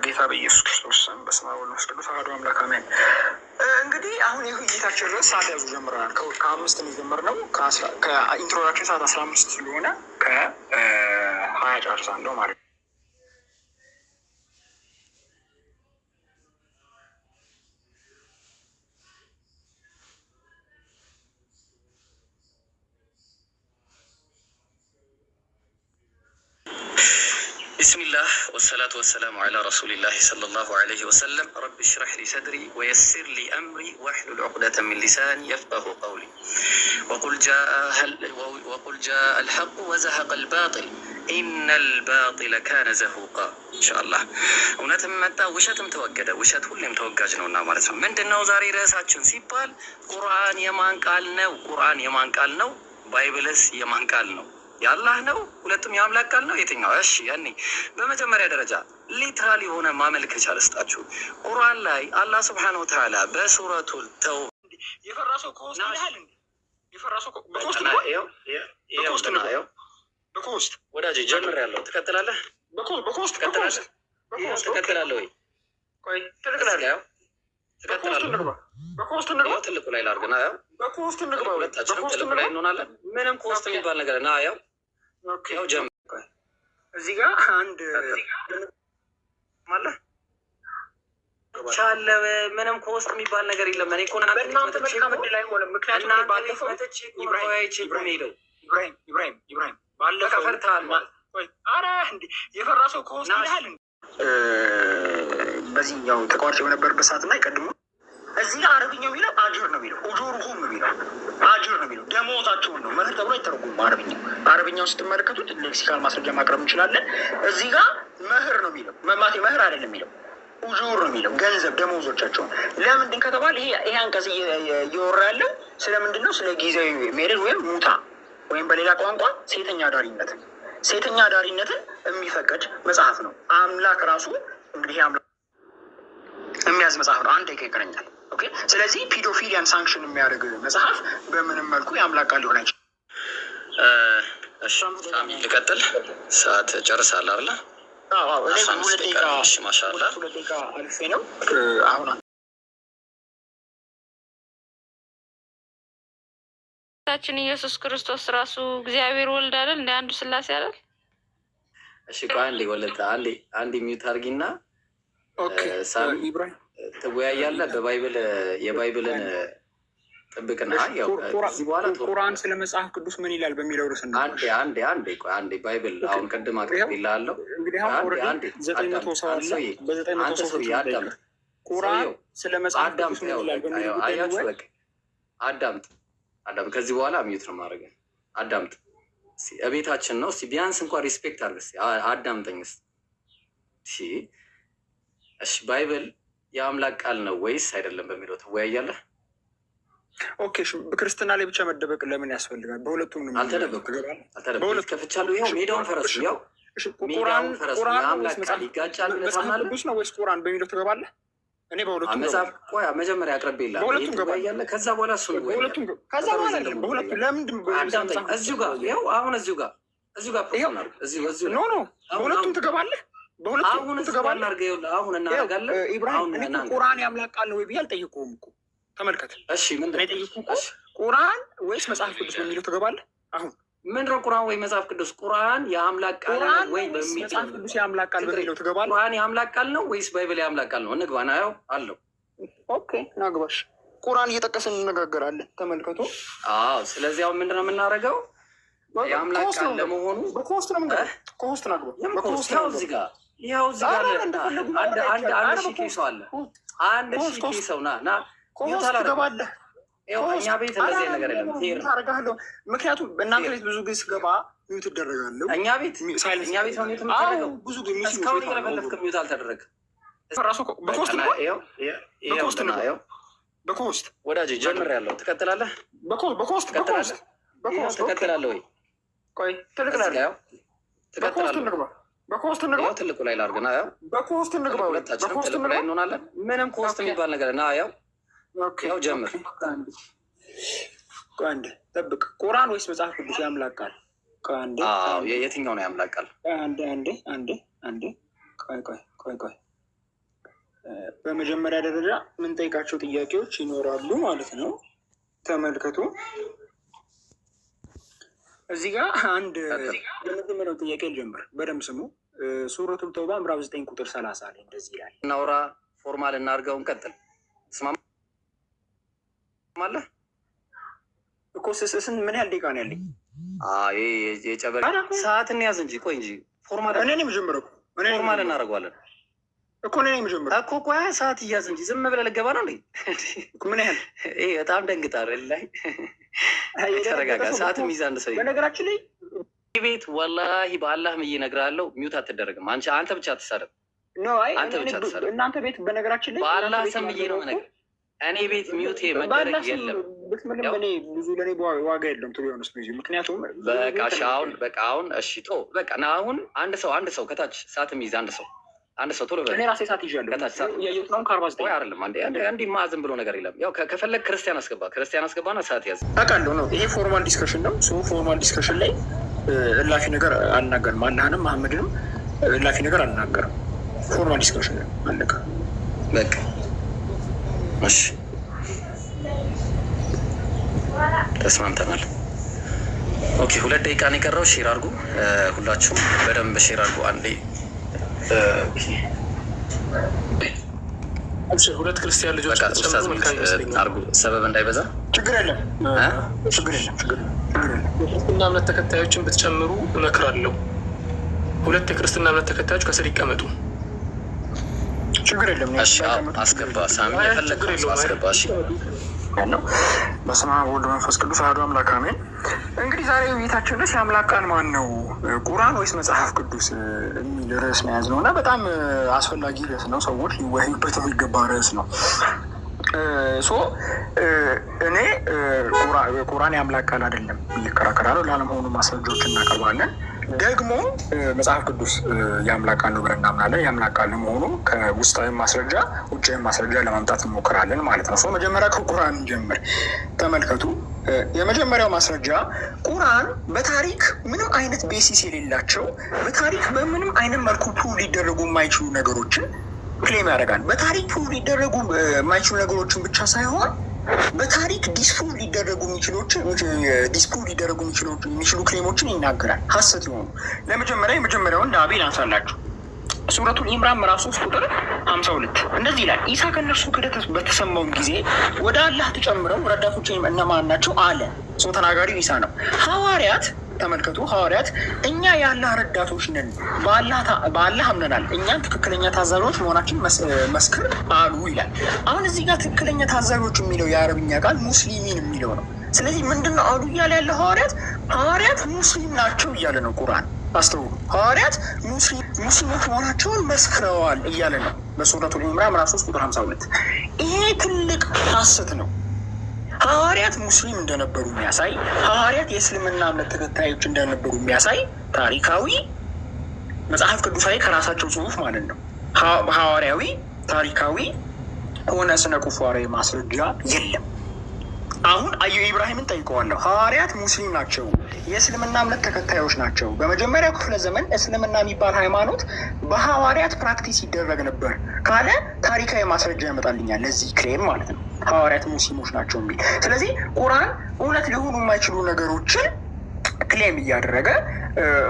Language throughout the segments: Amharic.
በጌታ በኢየሱስ ክርስቶስ ስም በስመ አብ ወወልድ ወመንፈስ ቅዱስ አሐዱ አምላክ አሜን። እንግዲህ አሁን የውይይታችን ርዕስ ሰዓት ያዙ ጀምረናል። ከ5 ነው የጀመርነው። ከኢንትሮዳክሽን ሰዓት 15 ስለሆነ ከ20 ጨርሳለሁ ማለት ነው። ቢስሚላህ ወሰላቱ ወሰላሙ ዐላ ረሱሊላህ ሰለላሁ ዐለይሂ ወሰለም ረቢ ሽረሕ ሊ ሰድሪ ወየሲር ሊ አምሪ ወሕሉል ዑቅደተ ሚን ሊሳኒ የፍቀሁ ቀውሊ ወቁል ጃአ አልሐቁ ወዘሀቀ አልባጢል ኢነል ባጢለ ካነ ዘሁቃ። ኢንሻአላህ እውነትም መጣ ውሸትም ተወገደ። ውሸት ሁሌም ተወጋጅ ነውና ማለት ነው። ምንድነው ዛሬ ርዕሳችን ሲባል ቁርአን የማን ቃል ነው? ቁርአን የማን ቃል ነው? ባይብልስ የማን ቃል ነው? የአላህ ነው? ሁለቱም የአምላክ ቃል ነው? የትኛው? እሺ ያኔ በመጀመሪያ ደረጃ ሊትራል የሆነ ማመልከቻ ልስጣችሁ። ቁርአን ላይ አላህ ሱብሓነሁ ወተዓላ በሱረቱል ተውባ የፈራሰው ኮስት ይላል እንዴ? የፈራሰው በኮስት ወዳጅ ጀምሬያለሁ። ትቀጥላለህ? በኮስት ትቀጥላለህ ወይ? ቆይ ትቀጥላለህ? በኮስት እንግባ። ትልቁ ላይ ላድርግና ያው በኮስት እንግባ። ሁለታችንም ትልቁ ላይ እንሆናለን። ምንም ኮስት የሚባል ነገር ና ያው ጀምር። እዚህ ጋር አንድ ማለት ቻለ ምንም ኮስት የሚባል ነገር የለም። እኔ እኮ በእናንተ መልካም ዕድል አይሆንም። ምክንያቱም ባለፈው ኢብራሂም ባለፈው ፈርተሃል ማለት አረ እንዴ የፈራ ሰው ኮስት ይላል። በዚህኛው ተቋርጬ በነበረበት ሰዓት ላይ ቀድሞ እዚህ ጋር አረብኛው የሚለው አጅር ነው የሚለው ኡጁሩሁም ነው የሚለው አጅር ነው የሚለው ደሞዛቸውን ነው። መህር ተብሎ አይተረጉም። አረብኛው ስትመለከቱት ሌክሲካል ማስረጃ ማቅረብ እንችላለን። እዚህ ጋር መህር ነው የሚለው መማቴ መህር አይደለም የሚለው ኡጁር ነው የሚለው ገንዘብ ደሞዞቻቸውን። ለምንድን ከተባለ ይሄ አንቀጽ እየወራ ያለው ስለምንድን ነው? ስለ ጊዜያዊ ሜሬጅ ወይም ሙታ ወይም በሌላ ቋንቋ ሴተኛ ዳሪነትን የሚፈቀድ መጽሐፍ ነው። አምላክ ራሱ እንግዲህ አምላክ የሚያዝ መጽሐፍ ነው። አንድ ይቀረኛል። ኦኬ። ስለዚህ ፒዶፊሊያን ሳንክሽን የሚያደርግ መጽሐፍ በምንም መልኩ የአምላክ ቃል ሊሆን አይችልም። ሳሚ ልቀጥል። ሰዓት ጨርሳለህ አይደለ? ሁለት ደቂቃ አልፌ ነው አሁን ጌታችን ኢየሱስ ክርስቶስ ራሱ እግዚአብሔር ወልድ አይደል? እንደ አንዱ ስላሴ አይደል? እሺ ቆይ አንዴ ሚዩት አድርጊና ሳሚ ትወያያለህ። የባይብልን ጥብቅና ያው እዚህ በኋላ ቁርአን ስለ መጽሐፍ ቅዱስ ምን ይላል በሚለው ርዕስ ነው። አንዴ ባይብል አሁን ቅድም አቅርቤልሃለሁ። እንግዲህ አሁን ኦልሬዲ 900 ሰው አለ። በ900 ሰው ቁርአን ስለ መጽሐፍ ቅዱስ ምን ይላል በሚለው አያችሁ። በቃ አዳምጥ። ከዚህ በኋላ ሚዩት ነው ማድረግ። አዳምጥ። እቤታችን ነው። ቢያንስ እንኳን ሪስፔክት አድርግ። አዳምጠኝ። እሺ ባይብል የአምላክ ቃል ነው ወይስ አይደለም በሚለው ትወያያለህ? ኦኬ። በክርስትና ላይ ብቻ መደበቅ ለምን ያስፈልጋል? በሁለቱም ነው። አልተደበቅም። ከፍቻለሁ። ይኸው ሜዳውን ፈረስ ነው። ቁርአን የአምላክ ቃል ይጋጫል። መጽሐፍ ቅዱስ ነው ወይስ ቁርአን በሚለው ትገባለህ? እኔ በሁለቱም መጽሐፍ ቆይ መጀመሪያ አቅርቤልሃለሁ። በሁለቱም ትገባለህ። ከዛ በኋላ እሱ ነው። በሁለቱም ከዛ በኋላ አይደለም። በሁለቱም ለምንድን እዚሁ ጋር ይኸው አሁን እዚሁ ጋር ኖ በሁለቱም ትገባለህ። አሁን አሁን እናደርጋለን። ኢብራሂም እኔ ቁርአን የአምላክ ቃል ነው ወይ ብዬ አልጠየቁህም እኮ ተመልከት። እሺ ምንድን ነው ቁርአን ወይስ መጽሐፍ ቅዱስ በሚለው ትገባለህ? አሁን ምንድን ነው ቁርአን ወይ መጽሐፍ ቅዱስ? ቁርአን የአምላክ ቃል ነው ወይ በሚለው መጽሐፍ ቅዱስ የአምላክ ቃል በሚለው ትገባለህ? ቁርአን የአምላክ ቃል ነው ወይስ ባይብል የአምላክ ቃል ነው? እንግባ ና ያው አለው። ኦኬ ናግባሽ። ቁርአን እየጠቀስን እንነጋገራለን። ተመልከቱ። አዎ ስለዚህ አሁን ምንድን ነው የምናደርገው? የአምላክ ቃል ለመሆኑ በኮስት ነው የምንገባው። ኮስት ናግባ። በኮስት ነው እዚህ ጋር ይኸው እዚህ ጋር አንድ ሺህ ኬስ አለ። አንድ ሺህ ኬስ ሰው ና ኮስት ትገባለህ። እኛ ቤት እንደዚህ ነገር የለም። ታደርጋለህ። ምክንያቱም በእናንተ ቤት ብዙ ጊዜ ስገባ ሚውት እደረጋለሁ። እኛ ቤት ነው ሚውት የምታደርገው። ብዙ ጊዜ እስካሁን እየለፈለፍክ ሚውት አልተደረግም። በኮስት ወዳጅ ጀምሬያለሁ። ትቀጥላለህ? በኮስት ትቀጥላለህ ወይ? ቆይ ትቀጥላለህ። በኮስት እንግባ። ትልቁ ላይ ላድርግና ያው በኮስት እንግባ። ሁለታችንም ትልቁ ላይ እንሆናለን። ምንም ኮስት የሚባል ነገር ና ያው ጀምር። አንዴ ጠብቅ። ቁርአን ወይስ መጽሐፍ ቅዱስ የአምላክ ቃል? የትኛው ነው የአምላክ ቃል? አንዴ ቆይ በመጀመሪያ ደረጃ የምንጠይቃቸው ጥያቄዎች ይኖራሉ ማለት ነው። ተመልከቱ። እዚህ ጋር አንድ የመጀመሪያው ጥያቄ ልጀምር፣ በደንብ ስሙ። ሱረቱል ተውባ ምዕራፍ 9 ቁጥር 30 ላይ እንደዚህ ይላል። እናውራ፣ ፎርማል እናድርገውን፣ ቀጥል። ትስማማለህ እኮ ስስን ምን ያህል ደቂቃ ነው ያለኝ? የጨበሬ ሰዓት እንያዝ እንጂ ቆይ እንጂ ፎርማል እኔ ነኝ የምጀምረው። ፎርማል እናደርገዋለን እኮ እኔ ነኝ የምጀምረው እኮ። ቆይ ሰዓት እያዝ እንጂ ዝም ብለህ ልገባ ነው እንዴ? ምን ያህል በጣም ደንግጣለሁ ላይ ተረጋጋ። ሰዓት የሚይዝ አንድ ሰው በነገራችን ላይ ቤት ወላሂ በአላህ ምዬ እነግርሃለሁ፣ ሚውት አትደረግም። አንተ ብቻ አትሳደብ። አንተ ብቻ አትሳደብ። እናንተ ቤት በነገራችን ላይ በአላህ ስም ብዬ ነው ነገር እኔ ቤት ሚውት መደረግ የለም። ብትምልም እኔ ብዙ ለእኔ ዋጋ የለም ቱ ቢሆንስ ጊዜ ምክንያቱም በቃ አሁን እሺ ቶ በቃ ና አሁን አንድ ሰው ከታች ሰዓት የሚይዝ አንድ ሰው ቶሎ በል። እኔ ራሴ ሰዓት ይዣለሁ እያየሁት ነው። ከ49 አይደለም አንዴ ማዝም ብሎ ነገር የለም። ያው ከፈለግ ክርስቲያን አስገባና ሰዓት ያዝ። አውቃለሁ ነው ይሄ ፎርማል ዲስከሽን ነው። ፎርማል ዲስከሽን ላይ እላፊ ነገር አልናገርም። አላህንም መሐመድንም እላፊ ነገር አልናገርም። ፎርማል ዲስከሽን ነው። አለቀ በቃ። እሺ ተስማምተናል። ኦኬ 2 ደቂቃ ነው የቀረው። ሼር አድርጉ፣ ሁላችሁም በደንብ ሼር አድርጉ። አንዴ ሁለት ክርስቲያን ልጆች አድርጉ፣ ሰበብ እንዳይበዛ። ችግር የለም። የክርስትና እምነት ተከታዮችን ብትጨምሩ እመክራለሁ። 2 የክርስትና እምነት ተከታዮች ከስር ይቀመጡ። ችግር የለም። አስገባ ሳሚ፣ የፈለግከው አስገባ። እሺ ነው። በስመ አብ ወወልድ ወመንፈስ ቅዱስ አሐዱ አምላክ አሜን። እንግዲህ ዛሬ ውይይታችን ድረስ የአምላክ ቃል ማን ነው፣ ቁርአን ወይስ መጽሐፍ ቅዱስ የሚል ርዕስ መያዝ ነው እና በጣም አስፈላጊ ርዕስ ነው። ሰዎች ሊወያዩበት የሚገባ ርዕስ ነው። እኔ ቁርአን የአምላክ ቃል አይደለም እየከራከራለሁ። ላለመሆኑ ማስረጃዎች እናቀርባለን። ደግሞ መጽሐፍ ቅዱስ የአምላክ ቃል ነው ብለን እናምናለን። የአምላክ ቃል መሆኑ ከውስጣዊ ማስረጃ ውጫዊ ማስረጃ ለማምጣት እንሞክራለን ማለት ነው። መጀመሪያ ከቁርአን እንጀምር። ተመልከቱ። የመጀመሪያው ማስረጃ ቁርአን በታሪክ ምንም አይነት ቤሲስ የሌላቸው በታሪክ በምንም አይነት መልኩ ፕሩቭ ሊደረጉ የማይችሉ ነገሮችን ክሌም ያደርጋል። በታሪክ ፕሩቭ ሊደረጉ የማይችሉ ነገሮችን ብቻ ሳይሆን በታሪክ ዲስፕሩቭ ሊደረጉ የሚችሉ ክሌሞችን ይናገራል። ሀሰት የሆኑ የመጀመሪያውን ለአቤል አንሳላችሁ። ሱረቱል ኢምራን ምዕራፍ 3 ቁጥር 52 እንደዚህ ይላል። ኢሳ ከእነርሱ ክህደት በተሰማውም ጊዜ ወደ አላህ ተጨምረው ረዳቶች እነማን ናቸው አለ። ሰው ተናጋሪው ኢሳ ነው። ሐዋርያት ተመልከቱ። ሐዋርያት እኛ የአላህ ረዳቶች ነን፣ በአላህ አምነናል፣ እኛን ትክክለኛ ታዛቢዎች መሆናችን መስክር አሉ ይላል። አሁን እዚህ ጋር ትክክለኛ ታዛቢዎች የሚለው የአረብኛ ቃል ሙስሊሚን የሚለው ነው። ስለዚህ ምንድነው አሉ እያለ ያለ ሐዋርያት ሙስሊም ናቸው እያለ ነው ቁርአን። አስተውሉ። ሐዋርያት ሙስሊሞች መሆናቸውን መስክረዋል እያለ ነው በሱረቱል ኢምራን ምዕራፍ 3 ቁጥር 52። ይሄ ትልቅ ሐሰት ነው። ሐዋርያት ሙስሊም እንደነበሩ የሚያሳይ ሐዋርያት የእስልምና እምነት ተከታዮች እንደነበሩ የሚያሳይ ታሪካዊ መጽሐፍ ቅዱሳዊ ከራሳቸው ጽሑፍ ማለት ነው ሐዋርያዊ ታሪካዊ ሆነ ስነ ቁፋሮዊ ማስረጃ የለም። አሁን ኢብራሂምን ጠይቀዋለሁ። ሐዋርያት ሙስሊም ናቸው፣ የእስልምና እምነት ተከታዮች ናቸው። በመጀመሪያው ክፍለ ዘመን እስልምና የሚባል ሃይማኖት በሐዋርያት ፕራክቲስ ይደረግ ነበር ካለ ታሪካዊ ማስረጃ ያመጣልኛል ለዚህ ክሌም ማለት ነው። ሐዋርያት ሙስሊሞች ናቸው የሚል። ስለዚህ ቁርአን እውነት ሊሆኑ የማይችሉ ነገሮችን ክሌም እያደረገ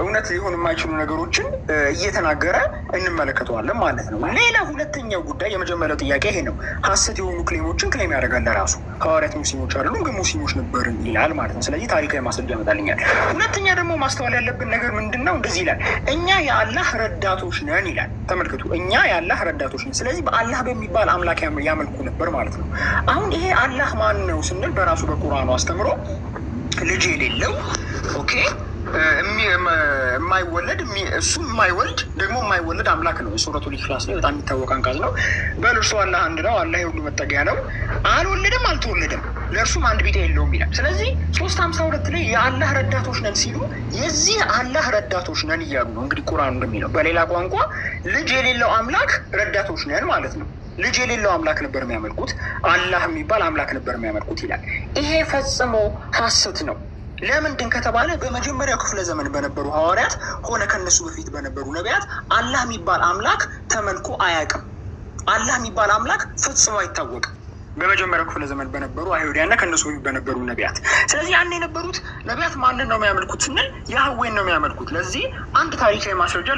እውነት ሊሆኑ የማይችሉ ነገሮችን እየተናገረ እንመለከተዋለን ማለት ነው። ሌላ ሁለተኛው ጉዳይ የመጀመሪያው ጥያቄ ይሄ ነው። ሀሰት የሆኑ ክሌሞችን ክሌም ያደርጋል ለራሱ። ሐዋርያት ሙስሊሞች አይደሉም ግን ሙስሊሞች ነበርን ይላል ማለት ነው። ስለዚህ ታሪካዊ ማስረጃ ያመጣልኛል። ሁለተኛ ደግሞ ማስተዋል ያለብን ነገር ምንድን ነው? እንደዚህ ይላል፣ እኛ የአላህ ረዳቶች ነን ይላል። ተመልከቱ፣ እኛ የአላህ ረዳቶች ነን። ስለዚህ በአላህ በሚባል አምላክ ያመልኩ ነበር ማለት ነው። አሁን ይሄ አላህ ማን ነው ስንል በራሱ በቁርአኑ አስተምሮ ልጅ የሌለው ኦኬ የማይወለድ እሱ የማይወልድ ደግሞ የማይወለድ አምላክ ነው። ሱረቱል ኢኽላስ ላይ በጣም የሚታወቅ አንቀጽ ነው። በል እርሱ አላህ አንድ ነው፣ አላህ የሁሉ መጠጊያ ነው፣ አልወለደም አልተወለደም፣ ለእርሱም አንድ ቢጤ የለውም ይላል። ስለዚህ 352 ላይ የአላህ ረዳቶች ነን ሲሉ የዚህ አላህ ረዳቶች ነን እያሉ ነው። እንግዲህ ቁርአኑ እንደሚለው በሌላ ቋንቋ ልጅ የሌለው አምላክ ረዳቶች ነን ማለት ነው። ልጅ የሌለው አምላክ ነበር የሚያመልኩት፣ አላህ የሚባል አምላክ ነበር የሚያመልኩት ይላል። ይሄ ፈጽሞ ሐሰት ነው። ለምንድን ከተባለ በመጀመሪያው ክፍለ ዘመን በነበሩ ሐዋርያት ሆነ ከነሱ በፊት በነበሩ ነቢያት አላህ የሚባል አምላክ ተመልኮ አያውቅም። አላህ የሚባል አምላክ ፈጽሞ አይታወቅም በመጀመሪያው ክፍለ ዘመን በነበሩ አይሁዳውያንና ከእነሱ በነበሩ ነቢያት። ስለዚህ ያን የነበሩት ነቢያት ማንን ነው የሚያመልኩት ስንል ያህዌን ነው የሚያመልኩት። ለዚህ አንድ ታሪካዊ ማስረጃ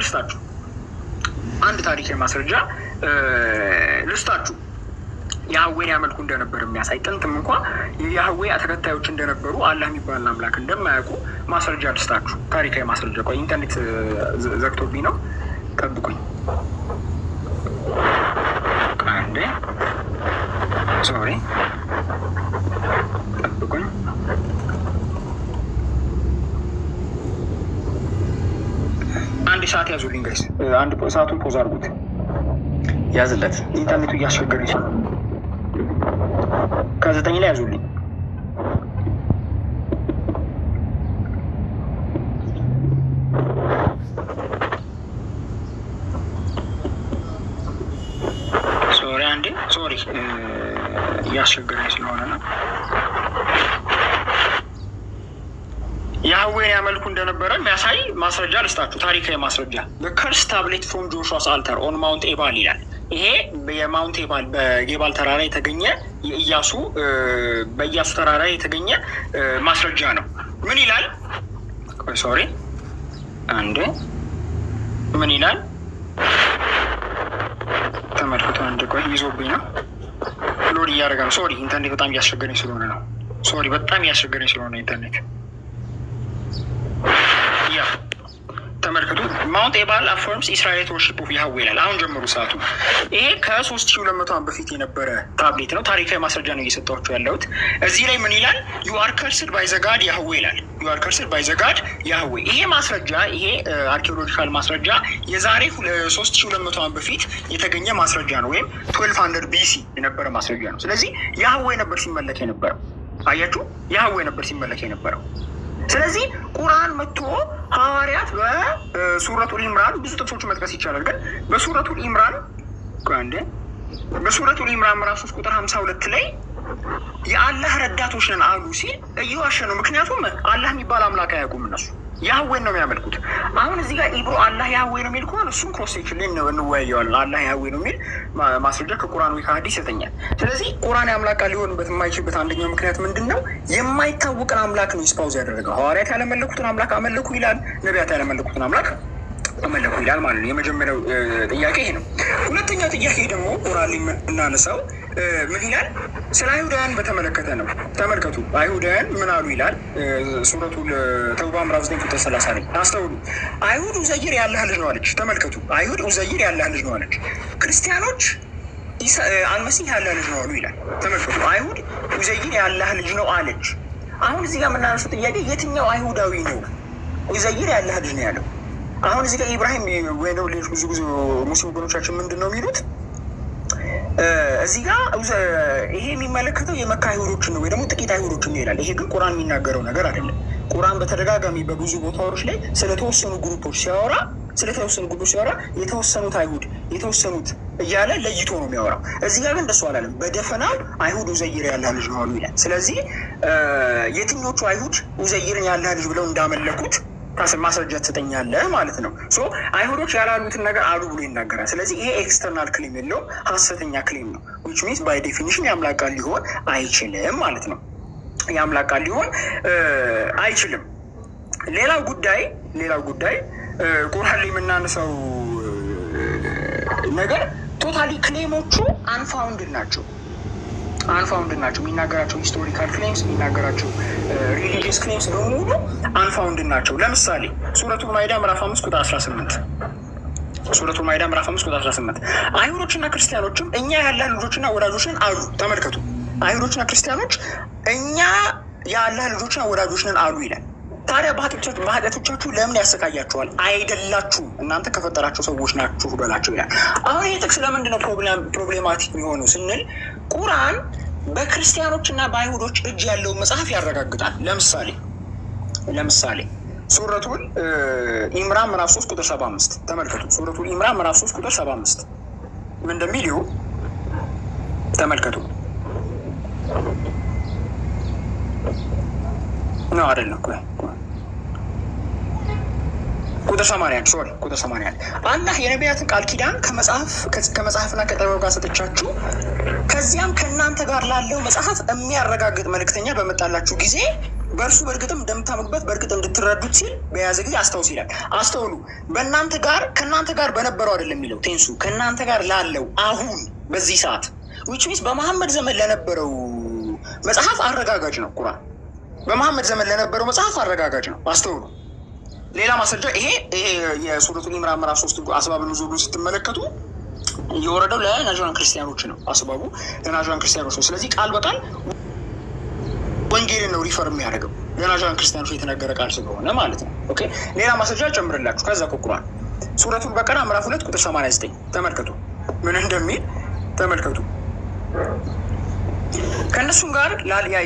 ልስጣችሁ። ያህዌን ያመልኩ እንደነበር የሚያሳይ ጥንትም እንኳ የያህዌ ተከታዮች እንደነበሩ አላህ የሚባልን አምላክ እንደማያውቁ ማስረጃ ልስጣችሁ። ታሪካዊ ማስረጃ። ቆይ ኢንተርኔት ዘግቶብኝ ነው፣ ጠብቁኝ አንዴ። ሶሪ ጠብቁኝ። አንድ ሰዓት ያዙልኝ ጋይስ። አንድ ሰዓቱን ፖዝ አድርጉት። ያዝለት። ኢንተርኔቱ እያስቸገረኝ ሲሆን ከ9 ላይ ያዙልኝ። ሶሪ እያስቸገረኝ ስለሆነ ነው። ያህዌን ያመልኩ እንደነበረ የሚያሳይ ማስረጃ ልስጣችሁ። ታሪካዊ ማስረጃ በከርስ ታብሌት ፍሮም ጆሹዋስ አልተር ኦን ማውንት ኤባል ይላል። ይሄ የማውንት ኤባል በጌባል ተራራ የተገኘ በኢያሱ ተራራ የተገኘ ማስረጃ ነው። ምን ይላል? ሶሪ አንዴ ምን ይላል ተመልክቶ። አንድ ቆይ ይዞብኝ ነው፣ ሎድ እያደረገ ነው። ሶሪ ኢንተርኔት በጣም እያስቸገረኝ ስለሆነ ነው። ኢንተርኔት ያ ተመልከቱ። ማውንት ኤባል አፈርምስ ኢስራኤል ወርሺፕ ኦፍ ያህዌ ይላል። አሁን ጀምሩ ሰዓቱ። ይሄ ከ3200 ዓመት በፊት የነበረ ታብሌት ነው። ታሪካዊ ማስረጃ ነው እየሰጠኋቸው ያለሁት። እዚህ ላይ ምን ይላል? ዩ አር ከርስድ ባይ ዘ ጋድ ያህዌ ይላል። ዩ አር ከርስድ ባይ ዘ ጋድ ያህዌ። ይሄ ማስረጃ፣ ይሄ አርኪኦሎጂካል ማስረጃ የዛሬ 3200 ዓመት በፊት የተገኘ ማስረጃ ነው፣ ወይም 1200 ቢሲ የነበረ ማስረጃ ነው። ስለዚህ ያህዌ ነበር ሲመለክ የነበረው። አያችሁ፣ ያህዌ ነበር ሲመለክ የነበረው። ስለዚህ ቁርአን መጥቶ ሐዋርያት በሱረቱል ኢምራን ብዙ ጥቅሶቹ መጥቀስ ይቻላል፣ ግን በሱረቱል ኢምራን ምዕራፍ 3 ቁጥር 52 ላይ የአላህ ረዳቶች ነን አሉ ሲል እየዋሸ ነው። ምክንያቱም አላህ የሚባል አምላክ አያውቁም እነሱ፣ ያህዌን ነው የሚያመልኩት። አሁን እዚህ ጋር ኢብሮ አላህ ያህዌ ነው የሚል ከሆነ እሱም ክሮስ ሴክሽን ላይ እንወያየዋለን። አላህ ያህዌ ነው የሚል ማስረጃ ከቁርአን ወይ ከሀዲስ ይሰጠኛል። ስለዚህ ቁርአን የአምላክ ቃል ሊሆንበት የማይችልበት አንደኛው ምክንያት ምንድን ነው? የማይታወቅን አምላክ ነው ስፓውዝ ያደረገው። ሐዋርያት ያለመለኩትን አምላክ አመለኩ ይላል፣ ነቢያት ያለመለኩትን አምላክ አመለኩ ይላል ማለት ነው። የመጀመሪያው ጥያቄ ይሄ ነው። ሁለተኛው ጥያቄ ደግሞ ቁርአን ላይ የምናነሳው ምን ይላል? ስለ አይሁዳውያን በተመለከተ ነው። ተመልከቱ፣ አይሁዳውያን ምን አሉ ይላል ሱረቱ ተውባ ምዕራፍ 9 ቁጥር 30 ላይ አስተውሉ። አይሁድ ኡዘይር የአላህ ልጅ ነው አለች። ተመልከቱ፣ አይሁድ ኡዘይር የአላህ ልጅ ነው አለች። ክርስቲያኖች አልመሲህ የአላህ ልጅ ነው አሉ ይላል። ተመልከቱ፣ አይሁድ ኡዘይር የአላህ ልጅ ነው አለች። አሁን እዚህ ጋር የምናነሳው ጥያቄ የትኛው አይሁዳዊ ነው ኡዘይር የአላህ ልጅ ነው ያለው? አሁን እዚህ ጋር ኢብራሂም ወይ ነው ሌሎች ብዙ ሙስሊም ወገኖቻችን ምንድን ነው የሚሉት? እዚህ ጋር ይሄ የሚመለከተው የመካ አይሁዶችን ነው ወይ ደግሞ ጥቂት አይሁዶችን ይላል። ይሄ ግን ቁርአን የሚናገረው ነገር አይደለም። ቁርአን በተደጋጋሚ በብዙ ቦታዎች ላይ ስለተወሰኑ ግሩፖች ሲያወራ የተወሰኑት አይሁድ የተወሰኑት እያለ ለይቶ ነው የሚያወራው። እዚህ ጋር ግን እንደሱ አላለም። በደፈናው አይሁድ ኡዘይር ያላህ ልጅ ነው አሉ ይላል። ስለዚህ የትኞቹ አይሁድ ኡዘይርን ያላህ ልጅ ብለው እንዳመለኩት ማስረጃ ትሰጠኛለህ ማለት ነው። አይሁዶች ያላሉትን ነገር አሉ ብሎ ይናገራል። ስለዚህ ይሄ ኤክስተርናል ክሌም የለውም፣ ሀሰተኛ ክሌም ነው። ዊች ሚንስ ባይ ዴፊኒሽን የአምላክ ቃል ሊሆን አይችልም ማለት ነው። የአምላክ ቃል ሊሆን አይችልም። ሌላው ጉዳይ ቁርአን ላይ የምናነሳው ነገር ቶታሊ ክሌሞቹ አንፋውንድ ናቸው። የሚናገራቸው ሂስቶሪካል ክሌምስ፣ የሚናገራቸው ሪሊጂየስ ክሌምስ በሙሉ አንፋውንድ ናቸው። ለምሳሌ ሱረቱል ማኢዳ ምዕራፍ 5 ቁጥር 18 አይሁዶችና ክርስቲያኖችም እኛ የአላህ ልጆችና ወዳጆች ነን አሉ። ተመልከቱ፣ አይሁዶችና ክርስቲያኖች እኛ የአላህ ልጆችና ወዳጆች ነን አሉ ይላል። ታዲያ በኃጢአቶቻችሁ ለምን ያሰቃያችኋል? አይደላችሁም እናንተ ከፈጠራቸው ሰዎች ናችሁ በላቸው ይላል። አሁን ይህ ጥቅስ ለምንድነው ፕሮብሌማቲክ የሚሆነው ስንል ቁርአን በክርስቲያኖች እና በአይሁዶች እጅ ያለውን መጽሐፍ ያረጋግጣል። ለምሳሌ ሱረቱል ኢምራን ምዕራፍ 3 ቁጥር 75 ተመልከቱ። ሱረቱል ኢምራን ምዕራፍ 3 ቁጥር 75 ምን እንደሚል ተመልከቱ። ነው አይደለም? ቁጥር 81 ሶሪ ቁጥር 81 አላህ የነቢያትን ቃል ኪዳን ከመጽሐፍና ከጥበብ ጋር ሰጥቻችሁ ከዚያም ከእናንተ ጋር ላለው መጽሐፍ የሚያረጋግጥ መልእክተኛ በመጣላችሁ ጊዜ በእርሱ በእርግጥም እንደምታምኑበት በእርግጥ እንድትረዱት ሲል በያዘ ጊዜ አስታውስ ይላል። አስተውሉ። ከእናንተ ጋር በነበረው አይደለም የሚለው ቴንሱ ከእናንተ ጋር ላለው አሁን በዚህ ሰዓት ዊች ሚንስ በመሐመድ ዘመን ለነበረው መጽሐፍ አረጋጋጭ ነው። ቁርአን በመሐመድ ዘመን ለነበረው መጽሐፍ አረጋጋጭ ነው። አስተውሉ። ሌላ ማስረጃ ይሄ የሱረቱል ኢምራን ምዕራፍ 3 አስባብ ኑዙሉን ስትመለከቱ የወረደው ለናጅራን ክርስቲያኖች ነው። አስባቡ ለናጅራን ክርስቲያኖች ነው። ስለዚህ ቃል በቃል ወንጌልን ነው ሪፈር የሚያደርገው ለናጅራን ክርስቲያኖች የተነገረ ቃል ስለሆነ ማለት ነው። ኦኬ ሌላ ማስረጃ ጨምርላችሁ ከዛ ቁርአን ሱረቱል በቀራ ምዕራፍ 2 ቁጥር 89 ተመልከቱ ምን እንደሚል ተመልከቱ። ከእነሱም ጋር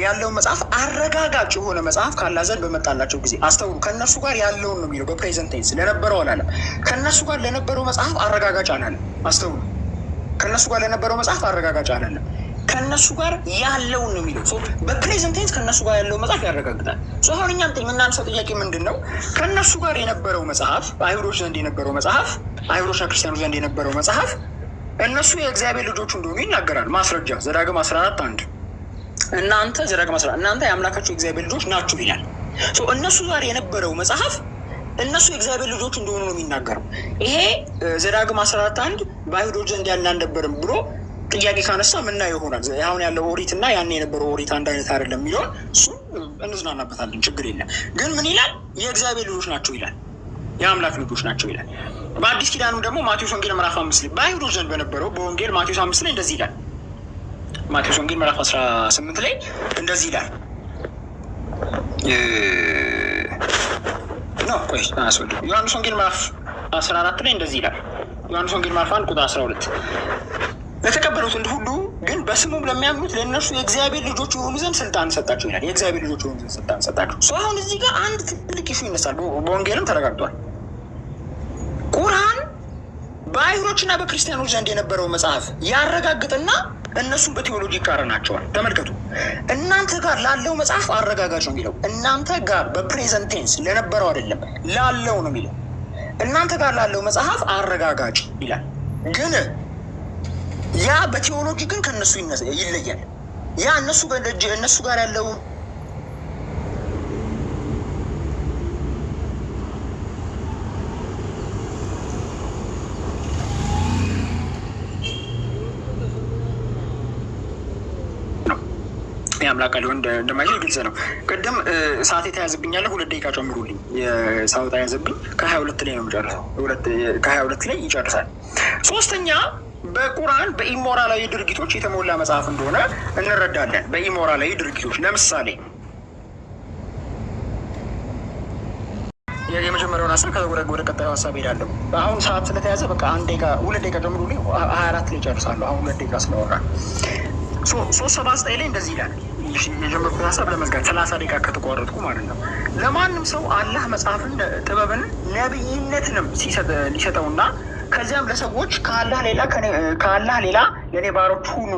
ያለው መጽሐፍ አረጋጋጭ የሆነ መጽሐፍ ካላ ዘንድ በመጣላቸው ጊዜ አስተውሉ። ከእነሱ ጋር ያለውን ነው የሚለው በፕሬዘንት ቴንስ ለነበረው አላለም። ከእነሱ ጋር ለነበረው መጽሐፍ አረጋጋጭ አላለም። አስተውሉ። ከእነሱ ጋር ለነበረው መጽሐፍ አረጋጋጭ አላለም። ከእነሱ ጋር ያለውን ነው የሚለው በፕሬዘንት ቴንስ ከእነሱ ጋር ያለው መጽሐፍ ያረጋግጣል። አሁን እኛም የምናነሳው ጥያቄ ምንድን ነው? ከእነሱ ጋር የነበረው መጽሐፍ አይሁዶች ዘንድ የነበረው መጽሐፍ አይሁዶችና ክርስቲያኖች ዘንድ የነበረው መጽሐፍ እነሱ የእግዚአብሔር ልጆች እንደሆኑ ይናገራል። ማስረጃ ዘዳግም 14:1 እናንተ የአምላካቸው የእግዚአብሔር ልጆች ናችሁ ይላል። እነሱ ጋር የነበረው መጽሐፍ እነሱ የእግዚአብሔር ልጆች እንደሆኑ ነው የሚናገረው። ይሄ ዘዳግም 14:1 በአይሁዶች ዘንድ ያለ አልነበረም ብሎ ጥያቄ ካነሳ ምናየው ይሆናል። አሁን ያለው ኦሪት እና ያን የነበረው ኦሪት አንድ አይነት አይደለም የሚለውን እሱ እንዝናናበታለን፣ ችግር የለም። ግን ምን ይላል? የእግዚአብሔር ልጆች ናቸው ይላል፣ የአምላክ ልጆች ናቸው ይላል። በአዲስ ኪዳኑ ደግሞ ማቴዎስ ወንጌል ምዕራፍ 5 ላይ በአይሁዶች ዘንድ በነበረው በወንጌል ማቴዎስ 5 ላይ እንደዚህ ይላል። ማቴዎስ ወንጌል ምዕራፍ 18 ላይ እንደዚህ ይላል። ዮሐንስ ወንጌል ምዕራፍ 14 ላይ እንደዚህ ይላል። ዮሐንስ ወንጌል ምዕራፍ 1 ቁጥር 12 ለተቀበሉት ሁሉ ግን በስሙም ለሚያምኑት ለእነርሱ የእግዚአብሔር ልጆች የሆኑ ዘንድ ስልጣን ሰጣቸው ይላል። የእግዚአብሔር ልጆች የሆኑ ዘንድ ስልጣን ሰጣቸው። አሁን እዚህ ጋር አንድ ትልቅ ኢሹ ይነሳል። በወንጌልም ተረጋግጧል። ቁርአን በአይሁዶችና በክርስቲያኖች ዘንድ የነበረው መጽሐፍ ያረጋግጥና እነሱም በቴዎሎጂ ይቃረናቸዋል። ተመልከቱ። እናንተ ጋር ላለው መጽሐፍ አረጋጋጭ ነው የሚለው። እናንተ ጋር በፕሬዘንት ቴንስ ለነበረው አይደለም ላለው ነው የሚለው። እናንተ ጋር ላለው መጽሐፍ አረጋጋጭ ይላል። ግን ያ በቴዎሎጂ ግን ከእነሱ ይለያል። ያ እነሱ ጋር ያለው የአምላክ ቃል ሊሆን እንደማይችል ግልጽ ነው። ቅድም ሰዓት የተያዘብኛለ 2 ደቂቃ ጨምሩልኝ። የሰዓት ያዘብኝ ከ22 ላይ ነው የሚጨርሰው። ከ22 ላይ ይጨርሳል። ሶስተኛ በቁርአን በኢሞራላዊ ድርጊቶች የተሞላ መጽሐፍ እንደሆነ እንረዳለን። በኢሞራላዊ ድርጊቶች ለምሳሌ የመጀመሪያውን ሀሳብ ከዛ ወደ ቀጣዩ ሀሳብ ሄዳለሁ። አሁን ሰዓት ስለተያዘ በቃ 2 ደቂቃ ጨምሩልኝ። 24 ላይ ይጨርሳለሁ። አሁን 2 ደቂቃ ስለወራ 379 ላይ እንደዚህ ይላል። የጀመርኩት ሀሳብ ለመዝጋት 30 ደቂቃ ከተቋረጥኩ ማለት ነው። ለማንም ሰው አላህ መጽሐፍን፣ ጥበብን፣ ነብይነትንም ሊሰጠውና ከዚያም ለሰዎች ከአላህ ሌላ ለእኔ ባሮች ሁኑ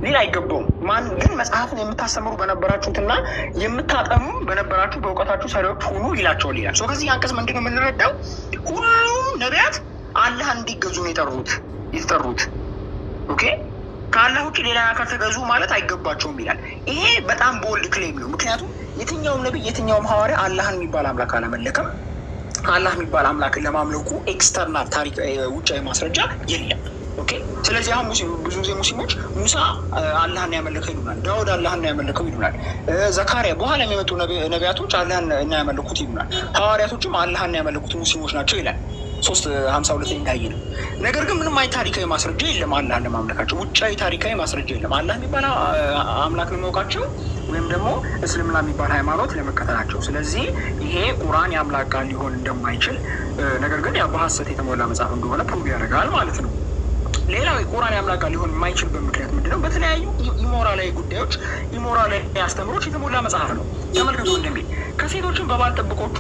ሊል አይገባውም። ማን ግን መጽሐፍን የምታስተምሩ በነበራችሁትና የምታጠኑ በነበራችሁ በእውቀታችሁ ሰሪዎች ሁኑ ይላቸዋል ይላል። ከዚህ አንቀጽ ምንድነው የምንረዳው? ሁሉም ነቢያት አላህን እንዲገዙ ነው የተጠሩት። ኦኬ ከአላህ ውጭ ሌላ አካል ተገዙ ማለት አይገባቸውም ይላል። ይሄ በጣም ቦልድ ክሌም ነው። ምክንያቱም የትኛውም ነቢይ የትኛውም ሐዋርያ አላህን የሚባል አምላክ አላመለከም። አላህ የሚባል አምላክን ለማምለኩ ኤክስተርናል ታሪክ ውጫዊ ማስረጃ የለም። ኦኬ ስለዚህ አሁን ብዙ ጊዜ ሙስሊሞች ሙሳ አላህን ያመለከው ይሉናል፣ ዳውድ አላህን ያመለከው ይሉናል፣ ዘካሪያ በኋላ የሚመጡ ነቢያቶች አላህን ያመለኩት ይሉናል፣ ሐዋርያቶችም አላህን ያመለኩት ሙስሊሞች ናቸው ይላል 352 ላይ እንዳየ ነው። ነገር ግን ምንም አይነት ታሪካዊ ማስረጃ የለም አላህን ለማምለካቸው፣ ውጫዊ ታሪካዊ ማስረጃ የለም። አላህ የሚባል አምላክ ለማወቃቸው ወይም ደግሞ እስልምና የሚባል ሃይማኖት ለመከተላቸው። ስለዚህ ይሄ ቁርአን የአምላክ ቃል ሊሆን እንደማይችል ነገር ግን በሐሰት የተሞላ መጽሐፍ እንደሆነ ፕሩቭ ያደርጋል ማለት ነው። ሌላው ቁርአን የአምላክ ቃል ሊሆን የማይችልበት ምክንያት ምንድነው? በተለያዩ ኢሞራላዊ ጉዳዮች ኢሞራላዊ አስተምሮች የተሞላ መጽሐፍ ነው። ተመልከቱ እንደሚል ከሴቶችን በባል ጠብቆቹ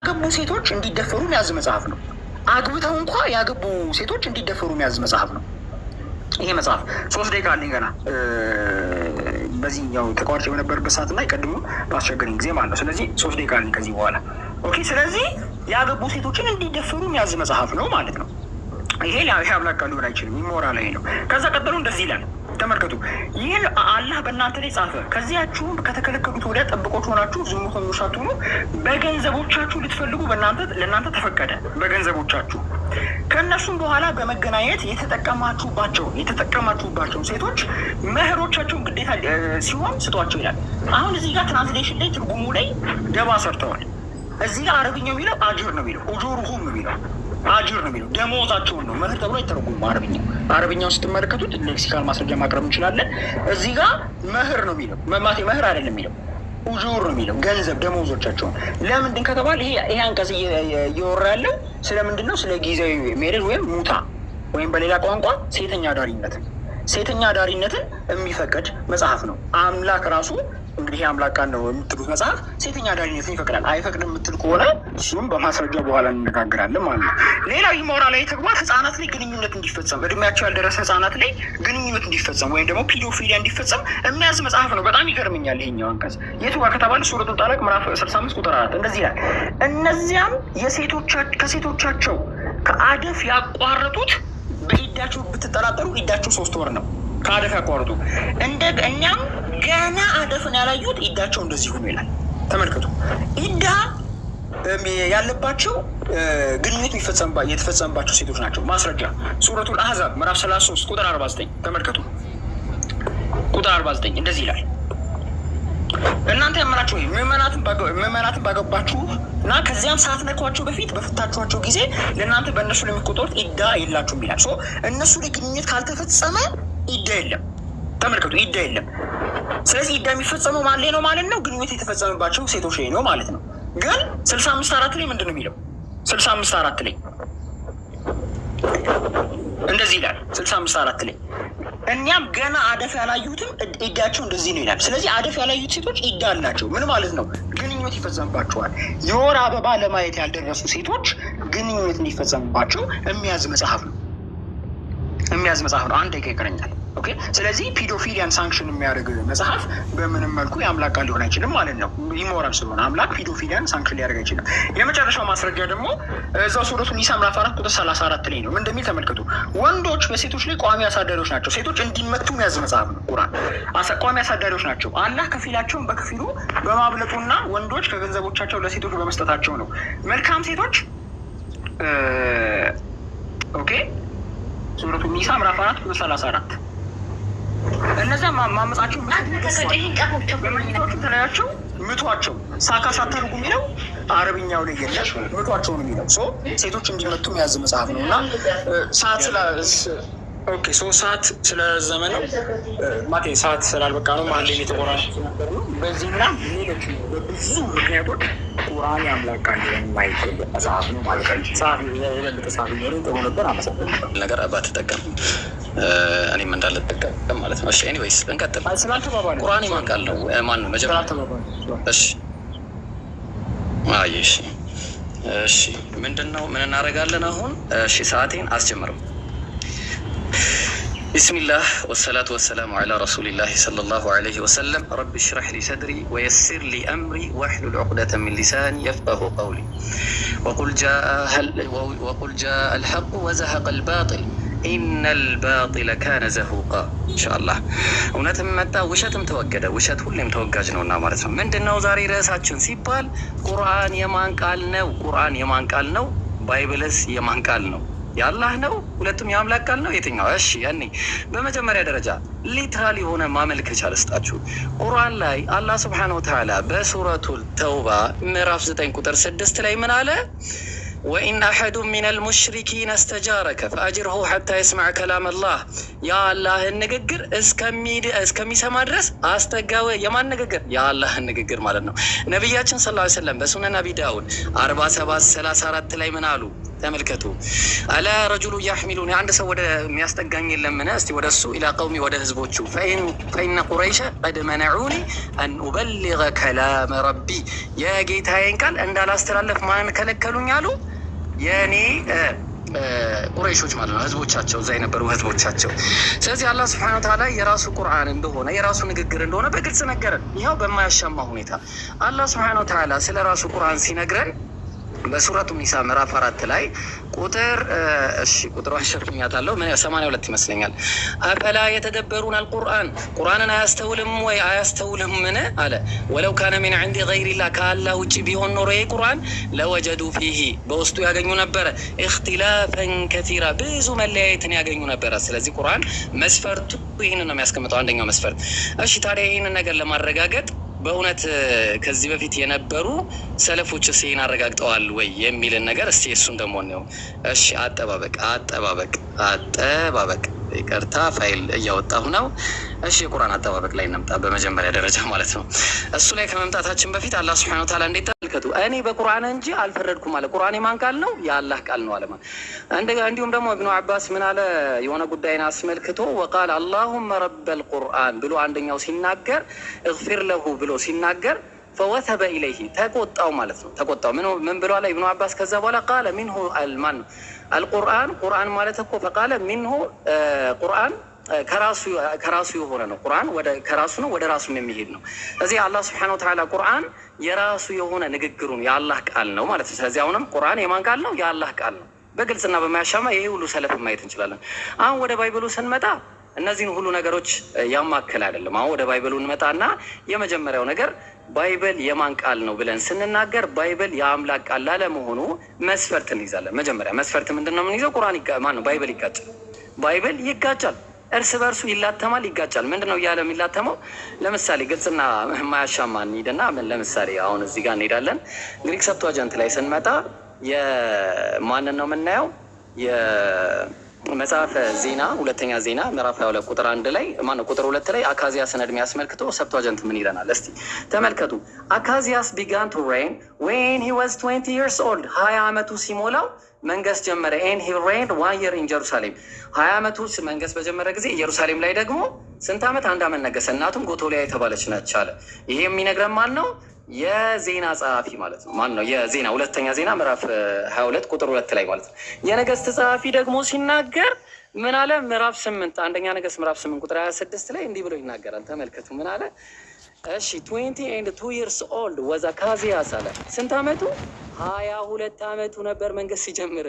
ያገቡ ሴቶች እንዲደፈሩ የሚያዝ መጽሐፍ ነው። አግብተው እንኳ ያገቡ ሴቶች እንዲደፈሩ የሚያዝ መጽሐፍ ነው ይሄ መጽሐፍ። 3 ደቂቃ አለኝ ገና በዚህኛው ተቋርጬ በነበረበት ሰዓት እና ቀድሞ ባስቸገረኝ ጊዜ ማለት ነው። ስለዚህ 3 ደቂቃ አለኝ ከዚህ በኋላ። ኦኬ ስለዚህ ያገቡ ሴቶችን እንዲደፍሩ የሚያዝ መጽሐፍ ነው ማለት ነው። ይሄ አምላክ ቃል ሊሆን አይችልም፣ ኢሞራል ነው። ከዛ ቀጥሎ እንደዚህ ይላል፣ ተመልከቱ። ይህን አላህ በእናንተ ላይ ጻፈ፣ ከዚያችሁም ከተከለከሉት ወዲያ ጠብቆች ሆናችሁ ዝሙተኞች ሳትሆኑ በገንዘቦቻችሁ ልትፈልጉ ለእናንተ ተፈቀደ። በገንዘቦቻችሁ ከእነሱም በኋላ በመገናኘት የተጠቀማችሁባቸውን ሴቶች መህሮቻቸውን ግዴታ ሲሆን ስጧቸው ይላል። አሁን እዚህ ጋር ትራንስሌሽን ላይ ትርጉሙ ላይ ደባ ሰርተዋል። እዚህ ጋር አረብኛው የሚለው አጅር ነው የሚለው፣ ኡጁሩሁም ነው የሚለው፣ አጅር ነው የሚለው፣ ደሞዛቸውን ነው። መህር ተብሎ አይተረጉም አረብኛው ስትመለከቱት ሌክሲካል ማስረጃ ማቅረብ እንችላለን። እዚህ ጋር መህር ነው የሚለው፣ መህር አይደለም የሚለው፣ ኡጁር ነው የሚለው፣ ገንዘብ ደሞዞቻቸውን። ለምንድን ከተባለ ይሄ አንቀጽ እየወራ ያለው ስለምንድን ነው? ስለ ጊዜያዊ ሜሬጅ ወይም ሙታ ወይም በሌላ ቋንቋ ሴተኛ አዳሪነትን የሚፈቅድ መጽሐፍ ነው። አምላክ ራሱ እንግዲህ አምላክ ቃል ነው የምትሉት መጽሐፍ ሴተኛ አዳሪነትን ይፈቅዳል። አይፈቅድም የምትል ከሆነ እሱም በማስረጃ በኋላ እንነጋገራለን ማለት ነው። ሌላው ኢሞራላዊ ተግባር ህጻናት ላይ ግንኙነት እንዲፈጸም፣ እድሜያቸው ያልደረሰ ህጻናት ላይ ግንኙነት እንዲፈጸም ወይም ደግሞ ፒዶፊሊያ እንዲፈጸም የሚያዝ መጽሐፍ ነው። በጣም ይገርምኛል ይሄኛው አንቀጽ የቱ ጋር ከተባለ ሱረቱል ጣላቅ ምዕራፍ 65 ቁጥር 4 እንደዚህ ይላል። እነዚያም ከሴቶቻቸው ከአደፍ ያቋረጡት በኢዳቸው ብትጠራጠሩ ኢዳቸው 3 ወር ነው። ከአደፍ ያቋረጡ እኛም ገና አደፍን ያላዩት ኢዳቸው እንደዚህ ሆኖ ይላል። ተመልከቱ። ኢዳ ያለባቸው ግንኙነት የተፈጸመባቸው ሴቶች ናቸው። ማስረጃ ሱረቱል አህዛብ ምዕራፍ 33 ቁጥር 49 ተመልከቱ። ቁጥር 49 እንደዚህ ይላል። እናንተ ያመናችሁ ምዕመናትን ባገባችሁ እና ከዚያም ሳትነኳቸው በፊት በፍታችኋቸው ጊዜ ለእናንተ በእነሱ ለሚቆጠሩት ኢዳ የላችሁም ይላል። እነሱ ላይ ግንኙነት ካልተፈጸመ ኢዳ የለም። ተመልከቱ፣ ኢዳ የለም። ስለዚህ ኢዳ የሚፈጸመው ማን ላይ ነው ማለት ነው? ግንኙነት የተፈጸመባቸው ሴቶች ላይ ነው ማለት ነው። ግን 65 ላይ ምንድን ነው የሚለው? 65 ላይ እንደዚህ ይላል። 65 ላይ እኛም ገና አደፍ ያላዩትም ኢዳቸው እንደዚህ ነው ይላል። ስለዚህ አደፍ ያላዩት ሴቶች ኢዳ አላቸው። ምን ማለት ነው? ግንኙነት ይፈጸምባቸዋል። የወር አበባ ለማየት ያልደረሱ ሴቶች ግንኙነት እንዲፈጸምባቸው የሚያዝ መጽሐፍ ነው። አንድ ደቂቃ ይቀረኛል። ኦኬ። ስለዚህ ፒዶፊሊያን ሳንክሽን የሚያደርግ መጽሐፍ በምንም መልኩ የአምላክ ቃል ሊሆን አይችልም ማለት ነው። ኢሞራል ስለሆነ አምላክ ፒዶፊሊያን ሳንክሽን ሊያደርግ አይችልም። የመጨረሻው ማስረጃ ደግሞ እዛው ሱረቱ ኒሳ ምዕራፍ 4 ቁጥር 34 ላይ ነው። ምን እንደሚል ተመልከቱ። ወንዶች በሴቶች ላይ ቋሚ አሳዳሪዎች ናቸው። ሴቶች እንዲመቱ የሚያዝ መጽሐፍ ነው ቁርአን። ቋሚ አሳዳሪዎች ናቸው። አላህ ከፊላቸውን በከፊሉ በማብለጡና ወንዶች ከገንዘቦቻቸው ለሴቶች በመስጠታቸው ነው። መልካም ሴቶች ኦኬ። ሱረቱ ኒሳ ምዕራፍ 4 ቁጥር 34 እነዚያ ማመጻቸው ተለያቸው ምቷቸው ሳካ ሳታርጉ የሚለው አረብኛው ላይ የለም። ምቷቸው ነው የሚለው ሴቶች እንዲመቱ የሚያዝ መጽሐፍ ነው። እና ሰዓት ሰዓት ስለዘመ ነው ማቴ ሰዓት ስላልበቃ ነው መሀል ላይ የተቆራረጠ ነበር ነው። በዚህና ሌሎች በብዙ ምክንያቶች ቁርአን የአምላክ ቃል የማይገባ መጽሐፍ ነው ማለት ነው። ሰዓት የበለጠ ሰዓት ኖሮ ጥሩ ነበር። አመሰግናለሁ። ነገር ባትጠቀም እኔም እንዳልጠቀም ማለት ነው። እሺ ኤኒዌይስ እንቀጥል። ቁርአን የማን ቃል ነው? ማን ነው መጀመሪያ? እሺ ምንድን ነው? ምን እናደርጋለን አሁን? እሺ ሰዓቴን አስጀምረው። ቢስሚላህ ወሰላቱ ወሰላሙ ዐላ ረሱሊላህ ሰለላሁ ዐለይሂ ወሰለም ረቢ ሽረሕ ሊ ሰድሪ ወየሲር ሊ አምሪ ወሕሉል ዑቅደተ ሚን ሊሳኒ የፍቀሁ ቀውሊ ወቁል ጃአ አልሐቁ ወዘሀቀ አልባጢል ኢነል ባጢለ ካነ ዘሁቃ። ኢንሻአላህ እውነትም መጣ ውሸትም ተወገደ። ውሸት ሁሌም ተወጋጅ ነውና ማለት ነው። ምንድነው ዛሬ ርዕሳችን ሲባል ቁርአን የማን ቃል ነው? ቁርአን የማን ቃል ነው? ባይብልስ የማን ቃል ነው? የአላህ ነው? ሁለቱም የአምላክ ቃል ነው? የትኛው? እሺ ያኔ በመጀመሪያ ደረጃ ሊትራል የሆነ ማመልከቻ ልስጣችሁ። ቁርአን ላይ አላህ ስብሐነሁ ወተዓላ በሱረቱል ተውባ ምዕራፍ 9 ቁጥር 6 ላይ ምን አለ? ወኢን አሐዱ ሚነል ሙሽሪኪን እስተጃረከ ፈአጅርሁ ሐታ የስመዕ ከላም አላህ። የአላህን ንግግር እስከሚሰማ ድረስ አስጠጋው። የማን ንግግር? የአላህን ንግግር ማለት ነው። ነቢያችን ሰለላሁ ዐለይሂ ወሰለም በሱነን አቢ ዳውድ 47:34 ላይ ምን አሉ? ተመልከቱ። አላ ረጁሉ ያሕሚሉኒ፣ አንድ ሰው ወደ የሚያስጠጋኝ የለምን? እስቲ ወደ እሱ ኢላ ቀውሚ፣ ወደ ህዝቦቹ። ፈኢነ ቁረይሸ ቀድ መነዑኒ አን ኡበሊገ ከላመ ረቢ፣ የጌታዬን ቃል እንዳላስተላለፍ ማን ከለከሉኝ አሉ? የእኔ ቁረይሾች ማለት ነው፣ ህዝቦቻቸው፣ እዛ የነበሩ ህዝቦቻቸው። ስለዚህ አላህ ስብሐነሁ ወተዓላ የራሱ ቁርአን እንደሆነ የራሱ ንግግር እንደሆነ በግልጽ ነገረን። ይኸው በማያሻማ ሁኔታ አላህ ስብሐነሁ ወተዓላ ስለ ራሱ ቁርአን ሲነግረን በሱረቱ ኒሳ ምዕራፍ 4 ላይ ቁጥር ቁጥሯን ሸፍኛታለሁ 82 ይመስለኛል። አፈላ የተደበሩን አልቁርአን ቁርአንን አያስተውልም ወይ አያስተውልም ምን አለ ወለው ካነ ሚን ዐንዲ ገይሪላህ ከአላህ ውጭ ቢሆን ኖሮ ይህ ቁርአን ለወጀዱ ፊሂ በውስጡ ያገኙ ነበረ ኢኽቲላፈን ከሲራ ብዙ መለያየትን ያገኙ ነበረ። ስለዚህ ቁርአን መስፈርቱ ይህንን ነው የሚያስቀምጠው፣ አንደኛው መስፈርት። ታዲያ ይህንን ነገር ለማረጋገጥ በእውነት ከዚህ በፊት የነበሩ ሰለፎች ይህን አረጋግጠዋል ወይ የሚልን ነገር እስቲ እሱን ደግሞ ነው። አጠባበቅ ይቅርታ ፋይል እያወጣሁ ነው። የቁርአን አጠባበቅ ላይ እንምጣ በመጀመሪያ ደረጃ ማለት ነው። እሱ ላይ ከመምጣታችን በፊት አላህ ሱብሓነሁ ወተዓላ እንዴት ተመልከቱ፣ እኔ በቁርአን እንጂ አልፈረድኩም አለ። ቁርአን የማን ቃል ነው? የአላህ ቃል ነው አለ። እንዲሁም ደግሞ ኢብኑ አባስ ምን አለ የሆነ ጉዳይን አስመልክቶ ወቃል አላሁመ ረበል ቁርአን ብሎ አንደኛው ሲናገር እግፊር ለሁ ብሎ ሲናገር ፈወተበ ኢለይሂ ተቆጣው ማለት ነው። ተቆጣው ምን ብሎ አለ ኢብኑ አባስ ከዛ በኋላ ቃለ ሚንሁ አልማን አልቁርአን ቁርአን ማለት እኮ ፈቃለ ሚንሁ ቁርአን ከራሱ የሆነ ነው። ቁርአን ከራሱ ነው ወደ ራሱም የሚሄድ ነው። እዚህ አላህ ሱብሓነሁ ወተዓላ ቁርአን የራሱ የሆነ ንግግሩን የአላህ ቃል ነው ማለት ነው። ስለዚህ አሁንም ቁርአን የማን ቃል ነው? የአላህ ቃል ነው። በግልጽና በማያሻማ ይሄ ሁሉ ሰለፍ ማየት እንችላለን። አሁን ወደ ባይብሉ ስንመጣ እነዚህን ሁሉ ነገሮች ያማከል አይደለም። አሁን ወደ ባይብሉ እንመጣና የመጀመሪያው ነገር ባይብል የማን ቃል ነው ብለን ስንናገር ባይብል የአምላክ ቃል ላለመሆኑ መስፈርት እንይዛለን። መጀመሪያ መስፈርት ምንድን ነው የምንይዘው? ቁርአን ባይብል ይጋጫል። ባይብል ይጋጫል፣ እርስ በርሱ ይላተማል፣ ይጋጫል። ምንድን ነው እያለ የሚላተመው? ለምሳሌ ግልጽና የማያሻማ እንሂድና ለምሳሌ አሁን እዚህ ጋር እንሄዳለን። ግሪክ ሰብቷጀንት ላይ ስንመጣ የማንን ነው የምናየው? መጽሐፈ ዜና ሁለተኛ ዜና ምዕራፍ 22 ቁጥር 1 ላይ ቁጥር 2 ላይ አካዚያስን እድሜ አስመልክቶ ሰብቷጀንት ምን ይለናል? እስቲ ተመልከቱ። አካዚያስ began to reign when he was 20 years old 20 ዓመቱ ሲሞላው መንገስ ጀመረ። and he reigned 1 year in Jerusalem 20 ዓመቱ መንገስ በጀመረ ጊዜ ኢየሩሳሌም ላይ ደግሞ ስንት ዓመት? 1 ዓመት ነገሰ። እናቱም ጎቶሊያ የተባለች ነች አለ። ይሄ የሚነግረን ማን ነው? የዜና ጸሐፊ ማለት ነው። ማን ነው? የዜና ሁለተኛ ዜና ምዕራፍ 22 ቁጥር 2 ላይ ማለት ነው። የነገስት ጸሐፊ ደግሞ ሲናገር ምን አለ? ምዕራፍ 8 አንደኛ ነገስት ምዕራፍ 8 ቁጥር 26 ላይ እንዲህ ብሎ ይናገራል። ተመልከቱ ምን አለ? 22 years old was አካዚያስ አለ። ስንት ዓመቱ? 22 ዓመቱ ነበር መንገስ ሲጀምር።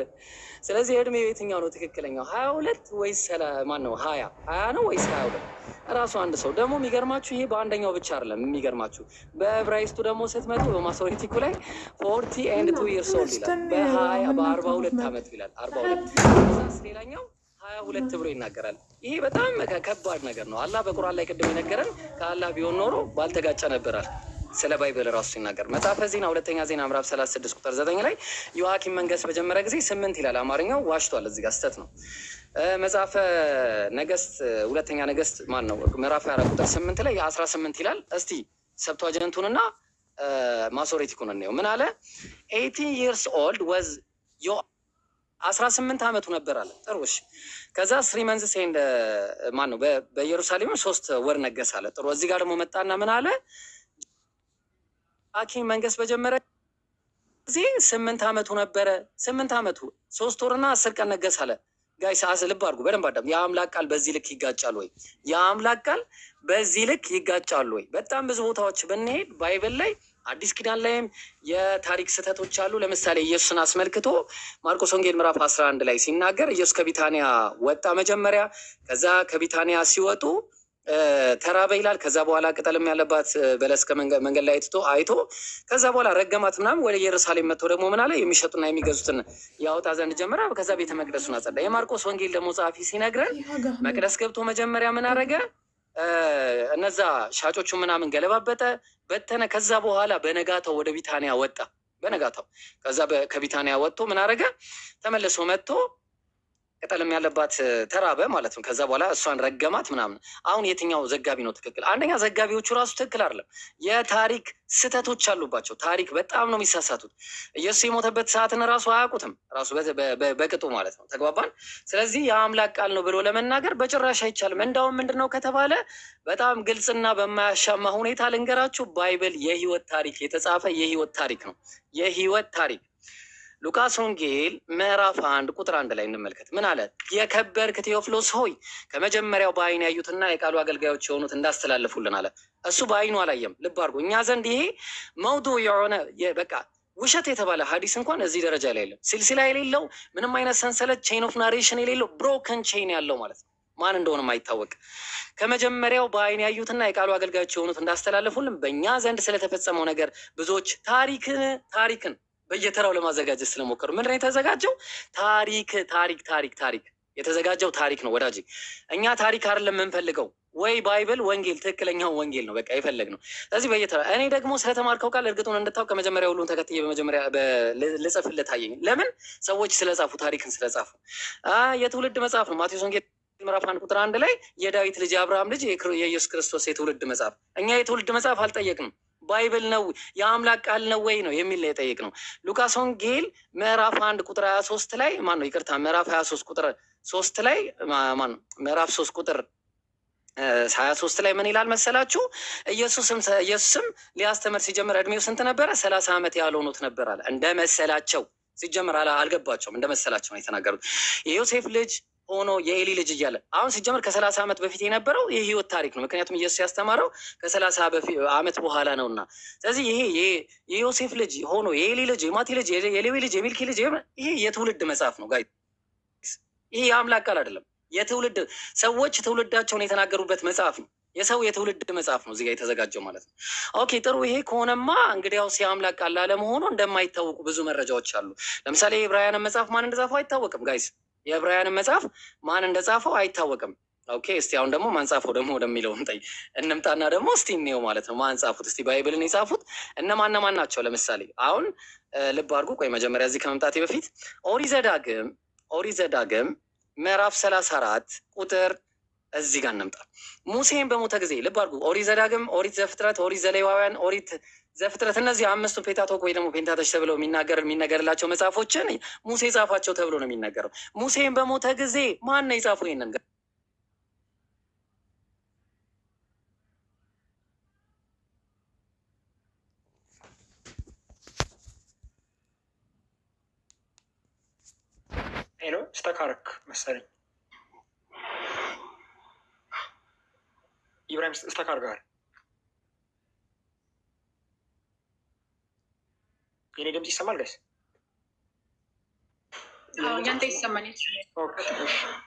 ስለዚህ እድሜው የትኛው ነው ትክክለኛው? 22 ወይስ ማን ነው? 20 ነው ወይስ 22? ራሱ አንድ ሰው ደግሞ የሚገርማችሁ ይሄ በአንደኛው ብቻ አይደለም። የሚገርማችሁ በዕብራይስጡ ደግሞ ስትመጡ በማሶሬቲኩ ላይ 42 years old ይላል። በ42 ዓመት ይላል። 42 ሌላኛው 22 ብሎ ይናገራል። ይሄ በጣም ከባድ ነገር ነው። አላህ በቁርአን ላይ ቅድም የነገረን ከአላህ ቢሆን ኖሮ ባልተጋጨ ነበራል። ስለ ባይብል ራሱ ሲናገር መጽሐፈ ዜና ሁለተኛ ዜና ምዕራፍ 36 ቁጥር 9 ላይ ዮአኪም መንገስ በጀመረ ጊዜ 8 ይላል። አማርኛው ዋሽቷል፣ እዚህ ጋር ስህተት ነው። መጽሐፈ ነገስት ሁለተኛ ነገስት ማን ነው ምዕራፍ 4 ቁጥር 8 ላይ 18 ይላል። እስቲ ሰብቷጀንቱንና ማሶሬቲኩን እንየው። ምን አለ? 18 years old was 18 ዓመቱ ነበር አለ። ጥሩ እሺ። ከዛ 3 months ሴንድ ማን ነው በኢየሩሳሌም 3 ወር ነገስ አለ። ጥሩ። እዚህ ጋር ደግሞ መጣና ምን አለ? ዮአኪም መንገስ በጀመረ ጊዜ 8 ዓመቱ ነበረ። 8 ዓመቱ 3 ወርና 10 ቀን ነገስ አለ። ጋይስ ልብ አድርጉ በደንብ አዳም። የአምላክ ቃል በዚህ ልክ ይጋጫል ወይ? የአምላክ ቃል በዚህ ልክ ይጋጫል ወይ? በጣም ብዙ ቦታዎች ብንሄድ ባይብል ላይ አዲስ ኪዳን ላይም የታሪክ ስህተቶች አሉ። ለምሳሌ ኢየሱስን አስመልክቶ ማርቆስ ወንጌል ምዕራፍ 11 ላይ ሲናገር ኢየሱስ ከቢታንያ ወጣ መጀመሪያ። ከዛ ከቢታንያ ሲወጡ ተራበ ይላል። ከዛ በኋላ ቅጠልም ያለባት በለስ ከመንገድ ላይ አይቶ ከዛ በኋላ ረገማት ምናምን። ወደ ኢየሩሳሌም መጥቶ ደግሞ ምን አለ? የሚሸጡና የሚገዙትን ያወጣ ዘንድ ጀመረ። ከዛ ቤተ መቅደሱን አጸዳ። የማርቆስ ወንጌል ደግሞ ጸሐፊ ሲነግረን መቅደስ ገብቶ መጀመሪያ ምን አረገ? እነዛ ሻጮቹ ምናምን ገለባበጠ፣ በተነ። ከዛ በኋላ በነጋታው ወደ ቢታንያ ወጣ። በነጋታው ከዛ ከቢታንያ ወጥቶ ምን አረገ? ተመልሶ መጥቶ ቅጠልም ያለባት ተራበ ማለት ነው። ከዛ በኋላ እሷን ረገማት ምናምን። አሁን የትኛው ዘጋቢ ነው ትክክል? አንደኛ ዘጋቢዎቹ ራሱ ትክክል አይደለም። የታሪክ ስህተቶች አሉባቸው። ታሪክ በጣም ነው የሚሳሳቱት። ኢየሱስ የሞተበት ሰዓትን ራሱ አያውቁትም፣ ራሱ በቅጡ ማለት ነው። ተግባባን? ስለዚህ የአምላክ ቃል ነው ብሎ ለመናገር በጭራሽ አይቻልም። እንዳውም ምንድን ነው ከተባለ በጣም ግልጽና በማያሻማ ሁኔታ ልንገራችሁ፣ ባይብል የህይወት ታሪክ የተጻፈ የህይወት ታሪክ ነው። የህይወት ታሪክ ሉቃስ ወንጌል ምዕራፍ 1 ቁጥር 1 ላይ እንመልከት። ምን አለ? የከበርክ ቴዎፍሎስ ሆይ ከመጀመሪያው በዓይን ያዩትና የቃሉ አገልጋዮች የሆኑት እንዳስተላለፉልን አለ። እሱ በዓይኑ አላየም። ልብ አድርጎ እኛ ዘንድ ይሄ መውዱ የሆነ በቃ ውሸት የተባለ ሀዲስ እንኳን እዚህ ደረጃ ላይ የለም። ሲልሲላ የሌለው ምንም አይነት ሰንሰለት ቼን ኦፍ ናሬሽን የሌለው ብሮከን ቼን ያለው ማለት ነው። ማን እንደሆነም አይታወቅ። ከመጀመሪያው በአይን ያዩትና የቃሉ አገልጋዮች የሆኑት እንዳስተላለፉልን በእኛ ዘንድ ስለተፈጸመው ነገር ብዙዎች ታሪክን በየተራው ለማዘጋጀት ስለሞከሩ ምንድን ነው የተዘጋጀው? ታሪክ የተዘጋጀው ታሪክ ነው ወዳጅ። እኛ ታሪክ አይደለም የምንፈልገው፣ ወይ ባይብል ወንጌል፣ ትክክለኛው ወንጌል ነው በቃ የፈለግ ነው። ስለዚህ በየተራ እኔ ደግሞ ስለተማርከው ቃል እርግጡን እንድታውቅ ከመጀመሪያ ሁሉን ተከትዬ በመጀመሪያ ልጽፍልህ ታየኝ። ለምን? ሰዎች ስለጻፉ፣ ታሪክን ስለጻፉ። የትውልድ መጽሐፍ ነው ማቴዎስ ወንጌል ምዕራፍ 1 ላይ የዳዊት ልጅ የአብርሃም ልጅ የኢየሱስ ክርስቶስ የትውልድ መጽሐፍ። እኛ የትውልድ መጽሐፍ አልጠየቅንም። ባይብል ነው የአምላክ ቃል ነው ወይ ነው የሚል ላይ የጠየቅ ነው። ሉቃስ ወንጌል ምዕራፍ 1 ቁጥር 23 ላይ ምዕራፍ 23 ቁጥር 3 ላይ ምዕራፍ 3 ቁጥር 23 ላይ ምን ይላል መሰላችሁ? ኢየሱስም ሊያስተምር ሲጀምር እድሜው ስንት ነበረ? 30 ዓመት ያህል ሆኖት ነበር አለ። እንደ መሰላቸው ሲጀምር አልገባቸውም። እንደ መሰላቸው ነው የተናገሩት። የዮሴፍ ልጅ ሆኖ የኤሊ ልጅ እያለ አሁን ሲጀምር ከ30 ዓመት በፊት የነበረው የህይወት ታሪክ ነው። ምክንያቱም ኢየሱስ ያስተማረው ከ30 ዓመት በኋላ ነውና። ስለዚህ ይሄ የዮሴፍ ልጅ ሆኖ የኤሊ ልጅ፣ የማቲ ልጅ፣ የሌዊ ልጅ፣ የሚልኪ ልጅ ይሄ የትውልድ መጽሐፍ ነው ጋይ። ይሄ የአምላክ ቃል አይደለም። የትውልድ ሰዎች ትውልዳቸውን የተናገሩበት መጽሐፍ ነው። የሰው የትውልድ መጽሐፍ ነው እዚጋ የተዘጋጀው ማለት ነው። ኦኬ ጥሩ። ይሄ ከሆነማ እንግዲያውስ የአምላክ ቃል ላለመሆኑ እንደማይታወቁ ብዙ መረጃዎች አሉ። ለምሳሌ የዕብራውያንን መጽሐፍ ማን እንደጻፈው አይታወቅም ጋይስ። የዕብራውያንን መጽሐፍ ማን እንደጻፈው አይታወቅም። ኦኬ እስቲ አሁን ደግሞ ማን ጻፈው ደግሞ ወደሚለው እንምጣና ደግሞ እስቲ እንየው ማለት ነው። ማን ጻፉት? እስቲ ባይብልን የጻፉት እነማን ናቸው? ለምሳሌ አሁን ልብ አድርጉ። ቆይ መጀመሪያ እዚህ ከመምጣቴ በፊት ኦሪት ዘዳግም ምዕራፍ 34 ቁጥር እዚህ ጋር እንምጣ። ሙሴን በሞተ ጊዜ ልብ አድርጉ። ኦሪት ዘዳግም፣ ኦሪት ዘፍጥረት፣ ኦሪት ዘሌዋውያን፣ ኦሪት ዘፍጥረት እነዚህ 5ቱ ፔንታቶክ ወይ ደግሞ ፔንታተች ተብለው የሚነገርላቸው መጽሐፎችን ሙሴ ጻፋቸው ተብሎ ነው የሚነገረው። ሙሴን በሞተ ጊዜ ማን ነው የጻፈው ይሄንን? ሄሎ ስተካረክ መሰለኝ ኢብራሂም ስተካርጋል። የኔ ድምጽ ይሰማል ጋይስ? ያንተ ይሰማል።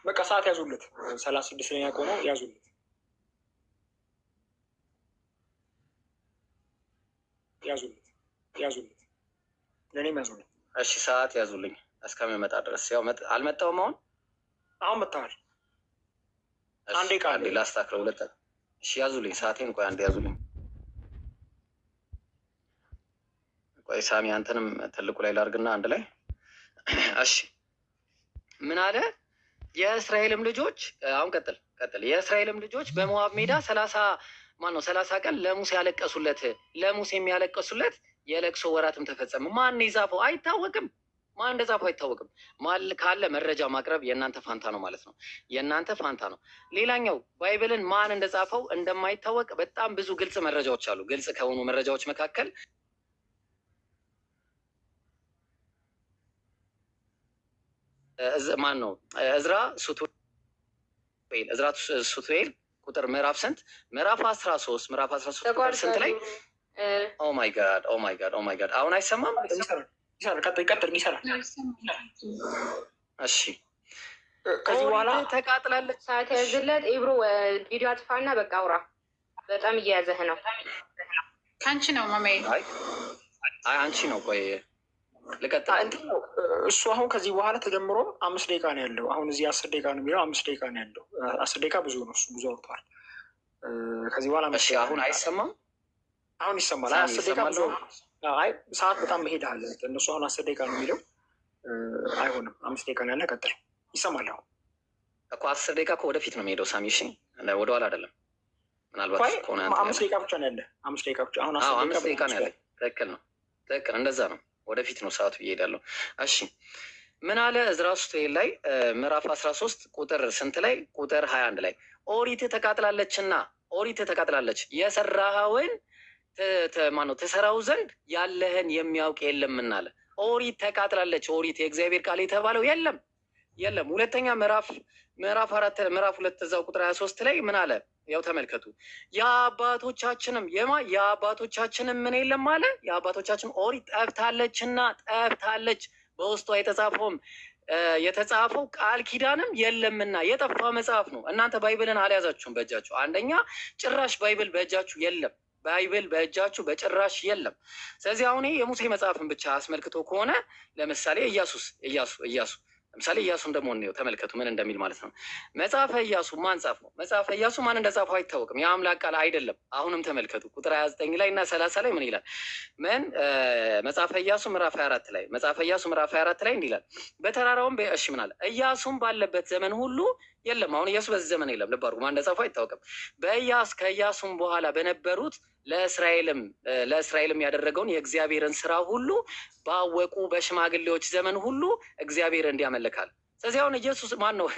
በቃ ሰዓት ያዙለት። 36ኛ ከሆነ ያዙለት። ለእኔም ያዙለት። እሺ ሰዓት ያዙልኝ እስከሚመጣ ድረስ። ያው አልመጣውም። አሁን መጥተዋል። አንዴ ቃል ላስታክለው። ሁለት እሺ ያዙልኝ ሰዓቴን። ቆይ አንዴ ያዙልኝ። ቆይ ሳሚ አንተንም ትልቁ ላይ ላርግና አንድ ላይ እሺ። ምን አለ? የእስራኤልም ልጆች አሁን ቀጥል። የእስራኤልም ልጆች በሞዓብ ሜዳ 30 ቀን ለሙሴ ያለቀሱለት። ለሙሴ የሚያለቀሱለት የለቅሶ ወራትም ተፈጸመ። ማን የጻፈው አይታወቅም። ማን እንደጻፈው አይታወቅም። ማን ካለ መረጃ ማቅረብ የእናንተ ፋንታ ነው ማለት ነው። የእናንተ ፋንታ ነው። ሌላኛው ባይብልን ማን እንደጻፈው እንደማይታወቅ በጣም ብዙ ግልጽ መረጃዎች አሉ። ግልጽ ከሆኑ መረጃዎች መካከል ማን ነው? እዝራ ሱቱኤል ቁጥር ምዕራፍ ስንት? ምዕራፍ 13 ቁጥር ስንት ላይ? ኦ ማይ ጋድ አሁን አይሰማም? ቀጥል ይሰራል። እሺ ከዚህ በኋላ ተቃጥላለች። ሰዓት ያዝለት። ኢብሮ ቪዲዮ አጥፋና በቃ አውራ። በጣም እየያዘህ ነው። ከአንቺ ነው ማማዬ። አይ አንቺ ነው። ቆይ ልቀጥል። እሱ አሁን ከዚህ በኋላ ተጀምሮ 5 ደቂቃ ነው ያለው። አሁን እዚህ 10 ደቂቃ ነው የሚለው። 5 ደቂቃ ነው ያለው። 10 ደቂቃ ብዙ ነው። እሱ ብዙ አውርተዋል። ከዚህ በኋላ እሺ አሁን አይሰማም? አሁን ይሰማል። 10 ደቂቃ ብዙ። አይ ሰዓት በጣም መሄድ አለ። እነሱ አሁን 10 ደቂቃ ነው የሚለው። አይሆንም። 5 ደቂቃ ነው ያለ። ቀጥል። ይሰማል። አሁን እኮ 10 ደቂቃ እኮ ወደፊት ነው የሚሄደው ሳሚ። እሺ ወደኋላ አይደለም። ምናልባት ከሆነ 5 ደቂቃ ብቻ ነው ያለ። 5 ደቂቃ ብቻ። አሁን 5 ደቂቃ ነው ያለ። ትክክል ነው። እንደዛ ነው። ወደፊት ነው ሰዓቱ እየሄዳለሁ። እሺ ምን አለ? ዕዝራ ሱቱኤል ላይ ምዕራፍ 13 ቁጥር ስንት ላይ? ቁጥር 21 ላይ ኦሪት ተቃጥላለች የሰራኸውን ማነው ትሰራው ዘንድ ያለህን የሚያውቅ የለምና አለ። ኦሪት ተቃጥላለች። ኦሪት የእግዚአብሔር ቃል የተባለው የለም። የለም። ሁለተኛ ምዕራፍ 2 እዛው ቁጥር 23 ላይ ምን አለ? ያው ተመልከቱ። የአባቶቻችንም ምን የለም አለ? የአባቶቻችን ኦሪት ጠፍታለችና ጠፍታለች፣ በውስጧ የተጻፈው ቃል ኪዳንም የለምና የጠፋ መጽሐፍ ነው። እናንተ ባይብልን አልያዛችሁም በእጃችሁ። አንደኛ ጭራሽ ባይብል በእጃችሁ የለም። ባይብል በእጃችሁ በጭራሽ የለም። ስለዚህ አሁን የሙሴ መጽሐፍን ብቻ አስመልክቶ ከሆነ ለምሳሌ ኢያሱ ለምሳሌ ኢያሱን ደግሞ እንየው፣ ተመልከቱ ምን እንደሚል ማለት ነው። መጽሐፈ ኢያሱ ማን ጻፈው? መጽሐፈ ኢያሱ ማን እንደጻፈው አይታወቅም። የአምላክ ቃል አይደለም። አሁንም ተመልከቱ ቁጥር 29 ላይ እና 30 ላይ ምን ይላል? መጽሐፈ ኢያሱ ምዕራፍ 24 ላይ እንዲህ ይላል። በተራራውም እሺ ምን አለ? ኢያሱም ባለበት ዘመን ሁሉ የለም። አሁን ኢያሱ በዚህ ዘመን የለም። ልብ አድርጉ፣ ማን እንደጻፈው አይታወቅም። ከኢያሱም በኋላ በነበሩት ለእስራኤልም ያደረገውን የእግዚአብሔርን ስራ ሁሉ ባወቁ በሽማግሌዎች ዘመን ሁሉ እግዚአብሔር እንዲያመልካል። ስለዚህ አሁን ኢየሱስ ማን ነው?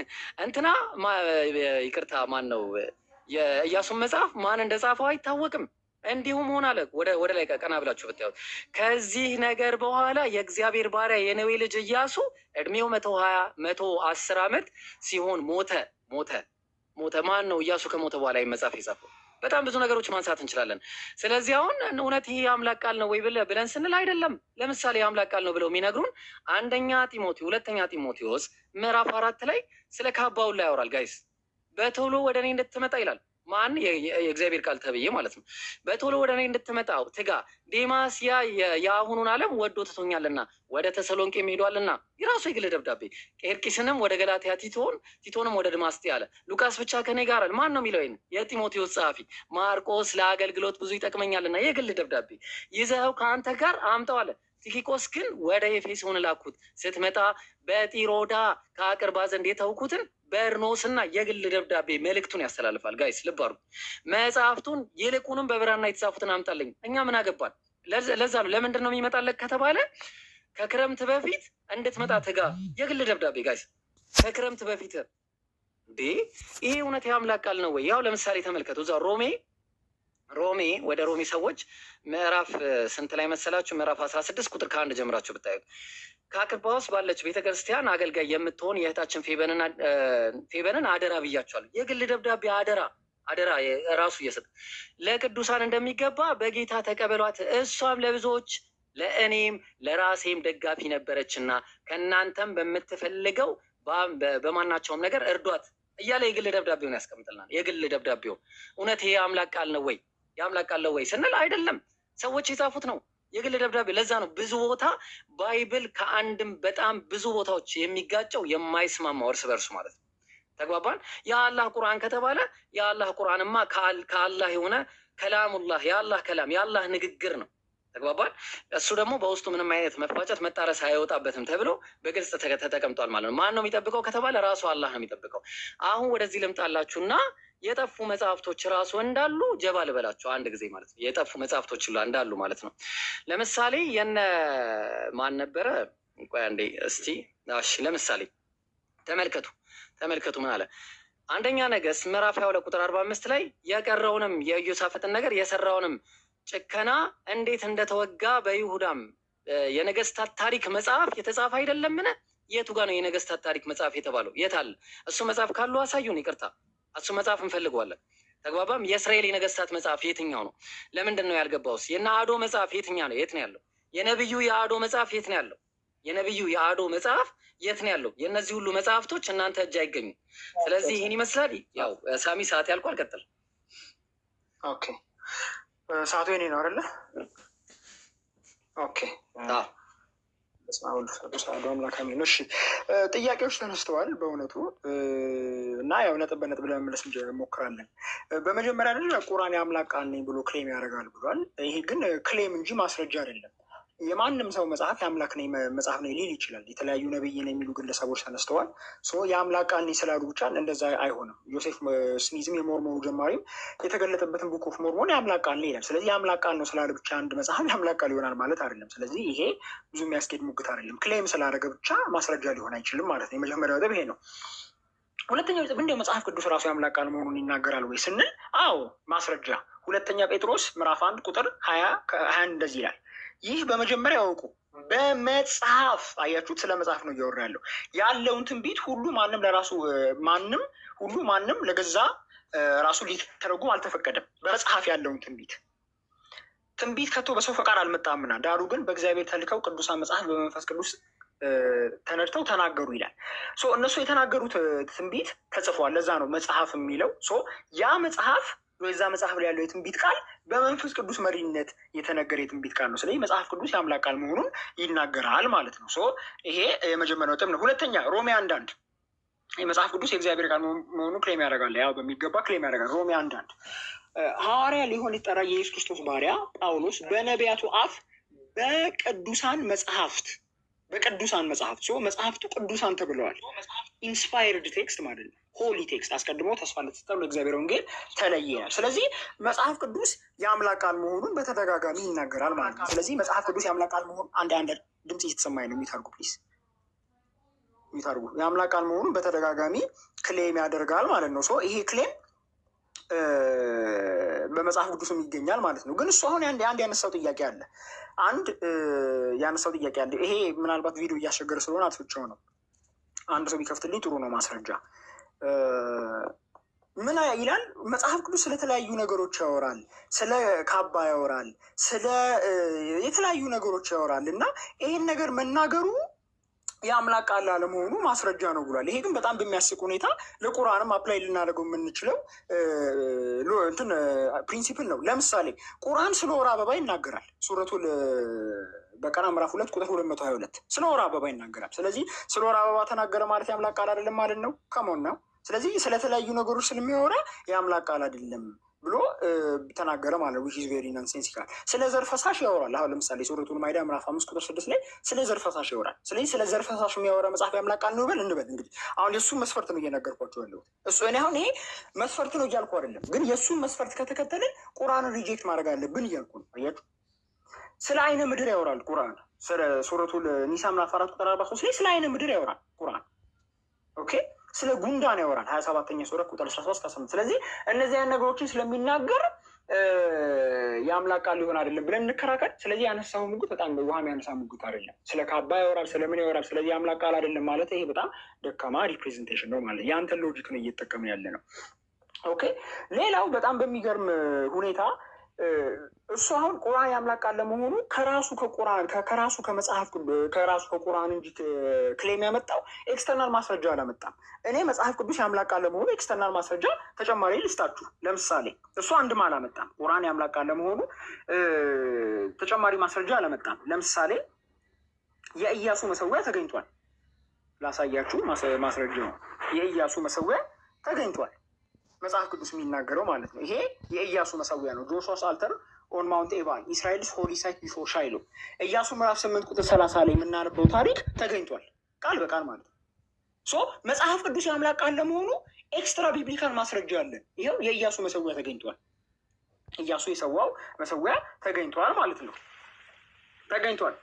ማን ነው? የኢያሱን መጽሐፍ ማን እንደጻፈው አይታወቅም። እንዲሁም ሆነ አለ። ወደ ላይ ቀና ብላችሁ ብታዩት ከዚህ ነገር በኋላ የእግዚአብሔር ባሪያ የነዌ ልጅ ኢያሱ እድሜው 110 ዓመት ሲሆን ሞተ። ማን ነው? ኢያሱ ከሞተ በኋላ መጽሐፍ የጻፈው? በጣም ብዙ ነገሮች ማንሳት እንችላለን። ስለዚህ አሁን እውነት ይሄ የአምላክ ቃል ነው ወይ ብለን ስንል አይደለም። ለምሳሌ የአምላክ ቃል ነው ብለው የሚነግሩን ሁለተኛ ጢሞቴዎስ ምዕራፍ 4 ላይ ስለ ካባውን ላይ ያወራል። ጋይስ በቶሎ ወደ እኔ እንድትመጣ ይላል። ማን? የእግዚአብሔር ቃል ተብዬ ማለት ነው። በቶሎ ወደ እኔ እንድትመጣው ትጋ። ዴማስ የአሁኑን ዓለም ወዶ ትቶኛልና ወደ ተሰሎንቄ ሄዷልና፣ የራሱ የግል ደብዳቤ። ቄርቂስንም ወደ ገላትያ፣ ቲቶንም ወደ ድማስጤ አለ። ሉቃስ ብቻ ከኔ ጋር አለ። ማን ነው የሚለው? የጢሞቴዎስ ጸሐፊ። ማርቆስ ለአገልግሎት ብዙ ይጠቅመኛልና የግል ደብዳቤ ይዘኸው ከአንተ ጋር አምጠው አለ። ቲኪቆስ ግን ወደ ኤፌሶን ላኩት። ስትመጣ በጢሮዳ ከአቅርባ ዘንድ የተውኩትን በርኖስና የግል ደብዳቤ መልእክቱን ያስተላልፋል። ጋይስ ልብ አድርጉ። መጽሐፍቱን ይልቁንም በብራና የተጻፉትን አምጣልኝ። እኛ ምን አገባን? ለዛ ነው። ለምንድን ነው የሚመጣለት ከተባለ ከክረምት በፊት እንድትመጣ ትጋ። የግል ደብዳቤ ጋይስ፣ ከክረምት በፊት እንዴ! ይሄ እውነት የአምላክ ቃል ነው ወይ? ያው ለምሳሌ ተመልከቱ እዛ ወደ ሮሜ ሰዎች ምዕራፍ ስንት ላይ መሰላችሁ? ምዕራፍ 16 ቁጥር 1 ጀምራችሁ ብታዩት ከአክርባዎስ ባለች ቤተክርስቲያን አገልጋይ የምትሆን የእህታችን ፌበንን አደራ ብያቸዋለሁ። የግል ደብዳቤ አደራ ራሱ እየሰጠ ለቅዱሳን እንደሚገባ በጌታ ተቀበሏት። እሷም ለብዙዎች ለእኔም ለራሴም ደጋፊ ነበረችና ከእናንተም በምትፈልገው በማናቸውም ነገር እርዷት እያለ የግል ደብዳቤውን ያስቀምጥልናል። የግል ደብዳቤው እውነት ይሄ የአምላክ ቃል ነው ወይ? የአምላክ ቃል ነው ወይ ስንል አይደለም፣ ሰዎች የጻፉት ነው የግል ደብዳቤ። ለዛ ነው ብዙ ቦታ ባይብል ከአንድም በጣም ብዙ ቦታዎች የሚጋጨው የማይስማማው እርስ በርሱ ማለት ነው። ተግባባን? የአላህ ቁርአን ከተባለ የአላህ ቁርአንማ ከአላህ የሆነ ከላሙላህ የአላህ ከላም የአላህ ንግግር ነው። ተግባባን? እሱ ደግሞ በውስጡ ምንም አይነት መፋጨት መጣረስ አይወጣበትም ተብሎ በግልጽ ተቀምጧል ማለት ነው። ማን ነው የሚጠብቀው ከተባለ ራሱ አላህ ነው የሚጠብቀው። አሁን ወደዚህ ልምጣላችሁና የጠፉ መጽሐፍቶች ራሱ እንዳሉ ጀባ ልበላችሁ አንድ ጊዜ ማለት ነው። የጠፉ መጽሐፍቶች እንዳሉ ማለት ነው። ለምሳሌ የነ ማን ነበረ? ቆይ አንዴ እስቲ እሺ፣ ለምሳሌ ተመልከቱ ምን አለ? አንደኛ ነገሥት ምዕራፍ 22 ቁጥር 45 ላይ የቀረውንም የኢዮሳፍጥን ነገር የሰራውንም ጭከና እንዴት እንደተወጋ በይሁዳም የነገስታት ታሪክ መጽሐፍ የተጻፈ አይደለምን? የቱ ጋር ነው የነገስታት ታሪክ መጽሐፍ የተባለው? የት አለ? እሱ መጽሐፍ ካሉ አሳዩን። ይቅርታ እሱ መጽሐፍ እንፈልገዋለን። ተግባባም? የእስራኤል የነገስታት መጽሐፍ የትኛው ነው? ለምንድን ነው ያልገባውስ? የነ አዶ መጽሐፍ የትኛ ነው? የት ነው ያለው? የነብዩ የአዶ መጽሐፍ የት ነው ያለው? የነብዩ የአዶ መጽሐፍ የት ነው ያለው? የእነዚህ ሁሉ መጽሐፍቶች እናንተ እጅ አይገኙም። ስለዚህ ይህን ይመስላል። ያው ሳሚ ሰዓት ያልቋል። ቀጥል። ኦኬ ሰዓቱ የኔ ነው አይደለ? ኦኬ አምላካሚኖች ጥያቄዎች ተነስተዋል በእውነቱ እና ያው ነጥብ በነጥብ ለመመለስ እንሞክራለን። በመጀመሪያ ደረጃ ቁርአን የአምላክ ቃል ነኝ ብሎ ክሌም ያደርጋል ብሏል። ይሄ ግን ክሌም እንጂ ማስረጃ አይደለም። የማንም ሰው መጽሐፍ የአምላክ ነኝ መጽሐፍ ነኝ ሊል ይችላል። የተለያዩ ነብይ ነኝ የሚሉ ግለሰቦች ተነስተዋል። የአምላክ ቃል ነኝ ስላሉ ብቻ እንደዛ አይሆንም። ዮሴፍ ስሚዝም የሞርሞኑ ጀማሪም የተገለጠበትን ቡክ ኦፍ ሞርሞን የአምላክ ቃል ነኝ ይላል። ስለዚህ የአምላክ ቃል ነው ስላለ ብቻ አንድ መጽሐፍ የአምላክ ቃል ይሆናል ማለት አይደለም። ስለዚህ ይሄ ብዙ የሚያስኬድ ሙግት አይደለም። ክሌም ስላደረገ ብቻ ማስረጃ ሊሆን አይችልም ማለት ነው። የመጀመሪያው ነጥብ ይሄ ነው። ሁለተኛው ነጥብ እንዲያው መጽሐፍ ቅዱስ ራሱ የአምላክ ቃል መሆኑን ይናገራል ወይ ስንል፣ አዎ ማስረጃ። ሁለተኛ ጴጥሮስ ምዕራፍ 1 ቁጥር 20 እንደዚህ ይላል፣ ይህ በመጀመሪያ ያውቁ በመጽሐፍ አያችሁት፣ ስለ መጽሐፍ ነው እያወራ ያለው። ያለውን ትንቢት ሁሉ ማንም ለራሱ ማንም ለገዛ ራሱ ሊተረጉም አልተፈቀደም። በመጽሐፍ ያለውን ትንቢት ከቶ በሰው ፈቃድ አልመጣምና፣ ዳሩ ግን በእግዚአብሔር ተልከው ቅዱሳን መጽሐፍ በመንፈስ ቅዱስ ተነድተው ተናገሩ ይላል። እነሱ የተናገሩት ትንቢት ተጽፏል። ለዛ ነው መጽሐፍ የሚለው። ያ መጽሐፍ በዛ መጽሐፍ ላይ ያለው የትንቢት ቃል በመንፈስ ቅዱስ መሪነት የተነገረ የትንቢት ቃል ነው። ስለዚህ መጽሐፍ ቅዱስ የአምላክ ቃል መሆኑን ይናገራል ማለት ነው። ይሄ የመጀመሪያው ጥም ነው። ሁለተኛ ሮሜ 1:1 የመጽሐፍ ቅዱስ የእግዚአብሔር ቃል መሆኑ ክሌም ያደርጋል። ያው በሚገባ ክሌም ያደርጋል። ሮሜ 1:1 ሐዋርያ ሊሆን ይጠራ የኢየሱስ ክርስቶስ ባሪያ ጳውሎስ በነቢያቱ አፍ በቅዱሳን መጽሐፍት መጽሐፍቱ ቅዱሳን ተብለዋል። ኢንስፓየርድ ቴክስት ማለት ነው። ሆሊ ቴክስት አስቀድሞ ተስፋ ለተሰጠው ለእግዚአብሔር ወንጌል ተለይናል። ስለዚህ መጽሐፍ ቅዱስ የአምላክ ቃል መሆኑን በተደጋጋሚ ይናገራል ማለት ነው። ስለዚህ መጽሐፍ ቅዱስ የአምላክ ቃል መሆኑን አንድ ድምፅ እየተሰማኝ ነው። የሚታርጉ ፕሊዝ የሚታርጉ የአምላክ ቃል መሆኑን በተደጋጋሚ ክሌም ያደርጋል ማለት ነው። ይሄ ክሌም በመጽሐፍ ቅዱስም ይገኛል ማለት ነው። ግን እሱ አሁን አንድ ያነሳው ጥያቄ አለ። ይሄ ምናልባት ቪዲዮ እያስቸገረ ስለሆነ አትፍቸው ነው። አንድ ሰው ቢከፍትልኝ ጥሩ ነው። ማስረጃ ምን ይላል? መጽሐፍ ቅዱስ ስለተለያዩ ነገሮች ያወራል። ስለ ካባ ያወራል። ስለ የተለያዩ ነገሮች ያወራል እና ይሄን ነገር መናገሩ የአምላክ ቃል አለመሆኑ ማስረጃ ነው ብሏል። ይሄ ግን በጣም በሚያስቅ ሁኔታ ለቁርአንም አፕላይ ልናደርገው የምንችለው ፕሪንሲፕል ነው። ለምሳሌ ቁርአን ስለ ወር አበባ ይናገራል። ሱረቱል በቀራ ምዕራፍ 2 ቁጥር 222 ስለ ወር አበባ ይናገራል። ስለዚህ ስለ ወር አበባ ተናገረ ማለት የአምላክ ቃል አይደለም ማለት ነው። ከሞን ነው። ስለዚህ ስለተለያዩ ነገሮች ስለሚያወራ የአምላክ ቃል አይደለም ብሎ ተናገረ ማለት ነው። ዊች ኢዝ ቬሪ ናንሴንሲካል። ስለ ዘር ፈሳሽ ያወራል። አሁን ለምሳሌ ሱረቱል ማኢዳ ምዕራፍ 5 ቁጥር 6 ላይ ስለ ዘር ፈሳሽ ያወራል። ስለዚህ ስለ ዘር ፈሳሽ የሚያወራ መጽሐፍ የአምላክ ቃል ነው እንበል። እንግዲህ አሁን የእሱን መስፈርት ነው እየነገርኳቸው ያለሁት። እኔ አሁን ይሄ መስፈርት ነው እያልኩ አይደለም፣ ግን የእሱን መስፈርት ከተከተልን ቁርአንን ሪጀክት ማድረግ አለብን እያልኩ ነው። አያችሁ፣ ስለ አይነ ምድር ያወራል ቁርአን። ስለ ሱረቱል ኒሳ ምዕራፍ 4 ቁጥር 43 ላይ ስለ አይነ ምድር ያወራል ቁርአን። ኦኬ፣ ስለ ጉንዳን ያወራል 27ኛ ሱረት ቁጥር 13-18። ስለዚህ እነዚህ አይነት ነገሮችን ስለሚናገር የአምላክ ቃል ሊሆን አይደለም ብለን እንከራከር። ስለዚህ ያነሳው ሙግት በጣም ውሃም ያነሳ ሙግት አይደለም። ስለ ካባ ያወራል፣ ስለምን ያወራል። ስለዚህ የአምላክ ቃል አይደለም ማለት ይሄ በጣም ደካማ ሪፕሬዘንቴሽን ነው ማለት የአንተን ሎጂክ ነው እየተጠቀምን ያለ ነው። ኦኬ፣ ሌላው በጣም በሚገርም ሁኔታ እሱ አሁን ቁርአን የአምላክ ቃል ለመሆኑ ከራሱ ከቁርአን እንጂ ክሌም ያመጣው ኤክስተርናል ማስረጃ አላመጣም። እኔ መጽሐፍ ቅዱስ የአምላክ ቃል ለመሆኑ ኤክስተርናል ማስረጃ ተጨማሪ ልስጣችሁ። ለምሳሌ እሱ አንድም አላመጣም። ቁርአን የአምላክ ቃል ለመሆኑ ተጨማሪ ማስረጃ አላመጣም። ለምሳሌ የኢያሱ መሰዊያ ተገኝቷል። ላሳያችሁ ማስረጃ ነው። የኢያሱ መሰዊያ ተገኝቷል። መጽሐፍ ቅዱስ የሚናገረው ማለት ነው። ይሄ የኢያሱ መሰዊያ ነው። ጆሹዋስ አልተር ኦን ማውንት ኤባል ኢስራኤልስ ሆሊ ሳይት ቢፎር ሻይሎ። ኢያሱ ምዕራፍ 8 ቁጥር 30 ላይ የምናነበው ታሪክ ተገኝቷል፣ ቃል በቃል ማለት ነው። መጽሐፍ ቅዱስ የአምላክ ቃል ለመሆኑ ኤክስትራ ቢብሊካል ማስረጃ አለን። ይኸው የኢያሱ መሰዊያ ተገኝቷል። ኢያሱ የሰዋው መሰዊያ ተገኝቷል ማለት ነው። ተገኝቷል።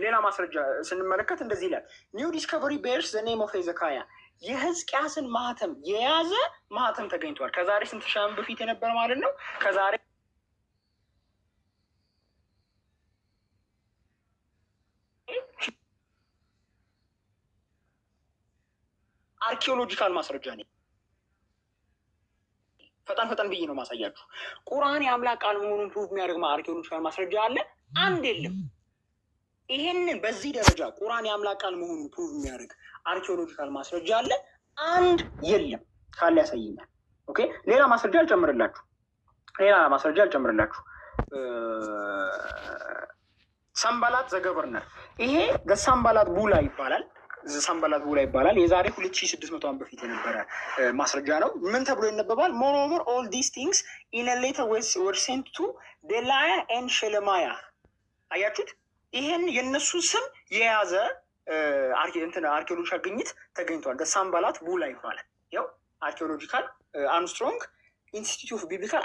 ሌላ ማስረጃ ስንመለከት እንደዚህ ይላል። ኒው ዲስከቨሪ ቤርስ ዘ ኔም ኦፍ ሄዘካያ የሕዝቅያስን ማህተም የያዘ ማህተም ተገኝቷል። ከዛሬ ስንት ሺህ ዓመት በፊት የነበረ ማለት ነው። ከዛሬ አርኪኦሎጂካል ማስረጃ ነው። ፈጠን ብዬ ነው ማሳያችሁ። ቁርአን የአምላክ ቃል መሆኑን ፕሩቭ የሚያደርግ አርኪኦሎጂካል ማስረጃ አለ? አንድ የለም። ይሄንን በዚህ ደረጃ ቁርአን የአምላክ ቃል መሆኑን ፕሩቭ የሚያደርግ አርኪኦሎጂካል ማስረጃ አለ? አንድ የለም። ካለ ያሳየኛል። ኦኬ፣ ሌላ ማስረጃ አልጨምርላችሁ። ሰንባላት ዘገቨርነር፣ ይሄ ሰንባላት ቡላ ይባላል። የዛሬ 2600 ዓመት በፊት የነበረ ማስረጃ ነው። ምን ተብሎ ይነበባል? ሞሮቨር ኦል ዲስ ቲንግስ ኢን ኤ ሌተር ወር ሴንት ቱ ዴላያ ኤንድ ሸለማያ። አያችሁት? ይሄን የእነሱ ስም የያዘ አርኪኦሎጂካል ግኝት ተገኝቷል። ሰንባላት ቡላ ይባላል። ያው አርኪኦሎጂካል አንስትሮንግ ኢንስቲትዩት ኦፍ ቢብሊካል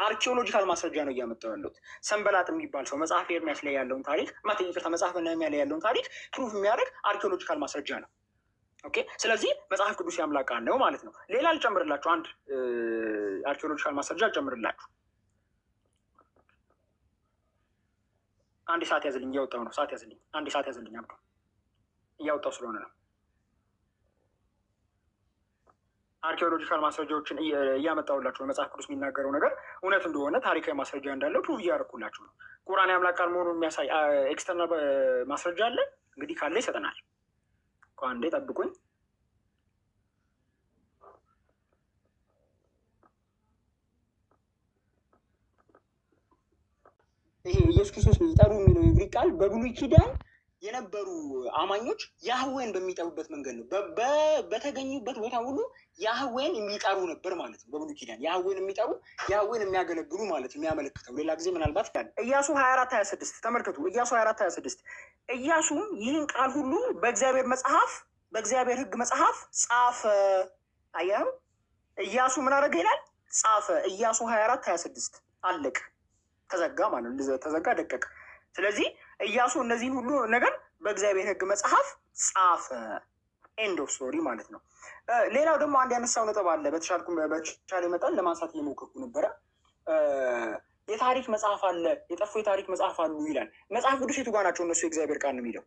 አርኪኦሎጂካል ማስረጃ ነው እያመጣው ያለሁት። ሰንበላጥ የሚባል ሰው መጽሐፍ ኤርሚያስ ላይ ያለውን ታሪክ መጽሐፍ ነህምያ ላይ ያለውን ታሪክ ፕሩፍ የሚያደርግ አርኪኦሎጂካል ማስረጃ ነው። ኦኬ፣ ስለዚህ መጽሐፍ ቅዱስ የአምላክ ቃል ነው ማለት ነው። ሌላ አልጨምርላችሁ፣ አንድ አርኪኦሎጂካል ማስረጃ አልጨምርላችሁ። አንድ ሰዓት ያዝልኝ፣ እያወጣሁ ነው። ሰዓት ያዝልኝ፣ አንድ ሰዓት ያዝልኝ። አብዶ እያወጣሁ ስለሆነ ነው። አርኪኦሎጂካል ማስረጃዎችን እያመጣሁላችሁ ነው። መጽሐፍ ቅዱስ የሚናገረው ነገር እውነት እንደሆነ ታሪካዊ ማስረጃ እንዳለው ፕሩቭ እያደረኩላችሁ ነው። ቁርአን የአምላክ ቃል መሆኑን የሚያሳይ ኤክስተርናል ማስረጃ አለ። እንግዲህ ካለ ይሰጠናል። አንዴ ጠብቁኝ። ይሄ ኢየሱስ ክርስቶስ ይጠሩ የሚለው የግሪክ ቃል በብሉይ ኪዳን የነበሩ አማኞች ያህዌን በሚጠሩበት መንገድ ነው። በተገኙበት ቦታ ሁሉ ያህዌን የሚጠሩ ነበር ማለት ነው። በብሉይ ኪዳን ያህዌን የሚጠሩ ያህዌን የሚያገለግሉ ማለት ነው የሚያመለክተው። ሌላ ጊዜ ምናልባት ይላል ኢያሱ 24:26 ተመልከቱ። ኢያሱ 24:26 ኢያሱም ይህን ቃል ሁሉ በእግዚአብሔር መጽሐፍ በእግዚአብሔር ሕግ መጽሐፍ ጻፈ። አያው ኢያሱ ምን አደረገ ይላል? ጻፈ። ኢያሱ 24:26 አለቅ ተዘጋ ማለት ነው። ተዘጋ ደቀቅ። ስለዚህ ኢያሱ እነዚህን ሁሉ ነገር በእግዚአብሔር ሕግ መጽሐፍ ጻፈ። ኤንድ ኦፍ ስቶሪ ማለት ነው። ሌላው ደግሞ አንድ ያነሳው ነጥብ አለ። በተቻለ መጠን ለማንሳት እየሞከርኩ ነበረ። የታሪክ መጽሐፍ አለ፣ የጠፉ የታሪክ መጽሐፍ አሉ ይላል። መጽሐፍ ቅዱስ የቱ ጋር ናቸው? እነሱ የእግዚአብሔር ቃል ነው የሚለው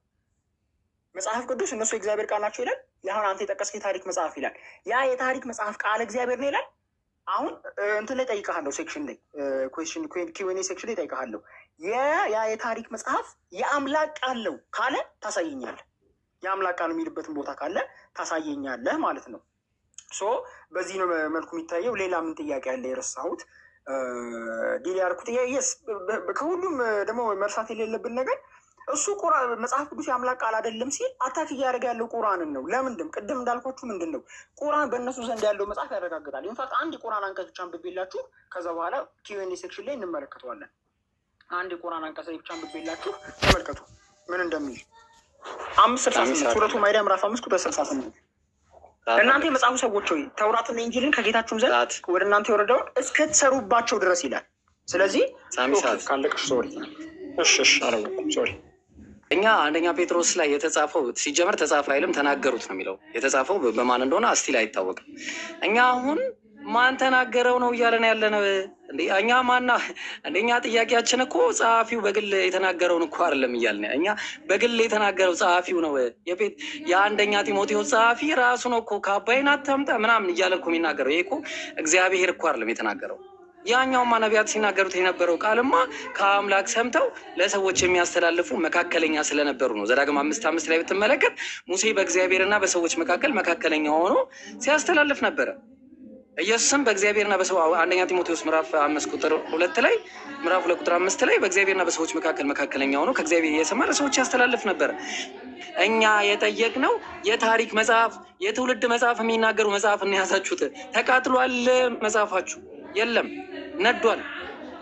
መጽሐፍ ቅዱስ እነሱ የእግዚአብሔር ቃል ናቸው ይላል። ያሁን አንተ የጠቀስክ የታሪክ መጽሐፍ ይላል። ያ የታሪክ መጽሐፍ ቃል እግዚአብሔር ነው ይላል። አሁን እንትን ላይ ጠይቀሃለሁ፣ ሴክሽን ላይ Q&A ሴክሽን ላይ ጠይቀሃለሁ። ያ የታሪክ መጽሐፍ የአምላክ ቃል ነው ካለ ታሳየኛለህ። የአምላክ ቃል የሚልበትን ቦታ ካለ ታሳየኛለህ ማለት ነው። ሶ በዚህ ነው መልኩ የሚታየው። ሌላ ምን ጥያቄ ያለ የረሳሁት ዲል ያልኩት ስ ከሁሉም ደግሞ መርሳት የሌለብን ነገር እሱ መጽሐፍ ቅዱስ የአምላክ ቃል አይደለም ሲል አታክ እያደረገ ያለው ቁርአንን ነው። ለምንድን ቅድም እንዳልኳችሁ ምንድን ነው ቁርአን በእነሱ ዘንድ ያለው መጽሐፍ ያረጋግጣል። ኢንፋክት አንድ የቁርአን አንቀጽ ብቻ አንብቤላችሁ ከዛ በኋላ Q&A ሴክሽን ላይ እንመለከተዋለን። አንድ የቁርአን አንቀጽ ብቻ አንብቤላችሁ ተመልከቱ ምን እንደሚል 5:68 ሱረቱ ማይዳ ምዕራፍ 5:68 እናንተ የመጽሐፉ ሰዎች ሆይ ተውራትና ኢንጂልን ከጌታችሁም ዘንድ ወደ እናንተ የወረደውን እስከትሰሩባቸው ድረስ ይላል። ስለዚህ ካለቅሽ ሶሪ እሺ አላወኩም ሶሪ። እኛ አንደኛ ጴጥሮስ ላይ የተጻፈው ሲጀመር ተጻፈ አይልም ተናገሩት ነው የሚለው። የተጻፈው በማን እንደሆነ አስቲል አይታወቅም። እኛ አሁን ማን ተናገረው ነው እያለን ያለነው እንዴ? እኛ ማና እንደኛ ጥያቄያችን እኮ ጸሐፊው በግል የተናገረውን እኮ አይደለም እያልን እኛ በግል የተናገረው ጸሐፊው ነው። የአንደኛ ጢሞቴዎስ ጸሐፊ ራሱ ነው እኮ ከአባይን አታምጣ ምናምን እያለ እኮ የሚናገረው። ይሄ እኮ እግዚአብሔር እኮ አይደለም የተናገረው። ያኛውማ ነቢያት ሲናገሩት የነበረው ቃልማ ከአምላክ ሰምተው ለሰዎች የሚያስተላልፉ መካከለኛ ስለነበሩ ነው። ዘዳግም 5:5 ላይ ብትመለከት ሙሴ በእግዚአብሔርና በሰዎች መካከል መካከለኛ ሆኖ ሲያስተላልፍ ነበረ። ኢየሱስም በእግዚአብሔርና በሰው አንደኛ ጢሞቴዎስ ምዕራፍ 5:2 ላይ ምዕራፍ 2:5 ላይ በእግዚአብሔርና በሰዎች መካከል መካከለኛ ሆኖ ከእግዚአብሔር እየሰማ ለሰዎች ያስተላልፍ ነበረ። እኛ የጠየቅነው የታሪክ መጽሐፍ፣ የትውልድ መጽሐፍ የሚናገሩ መጽሐፍ እንያዛችሁት። ተቃጥሏል መጽሐፋችሁ የለም ነዷል።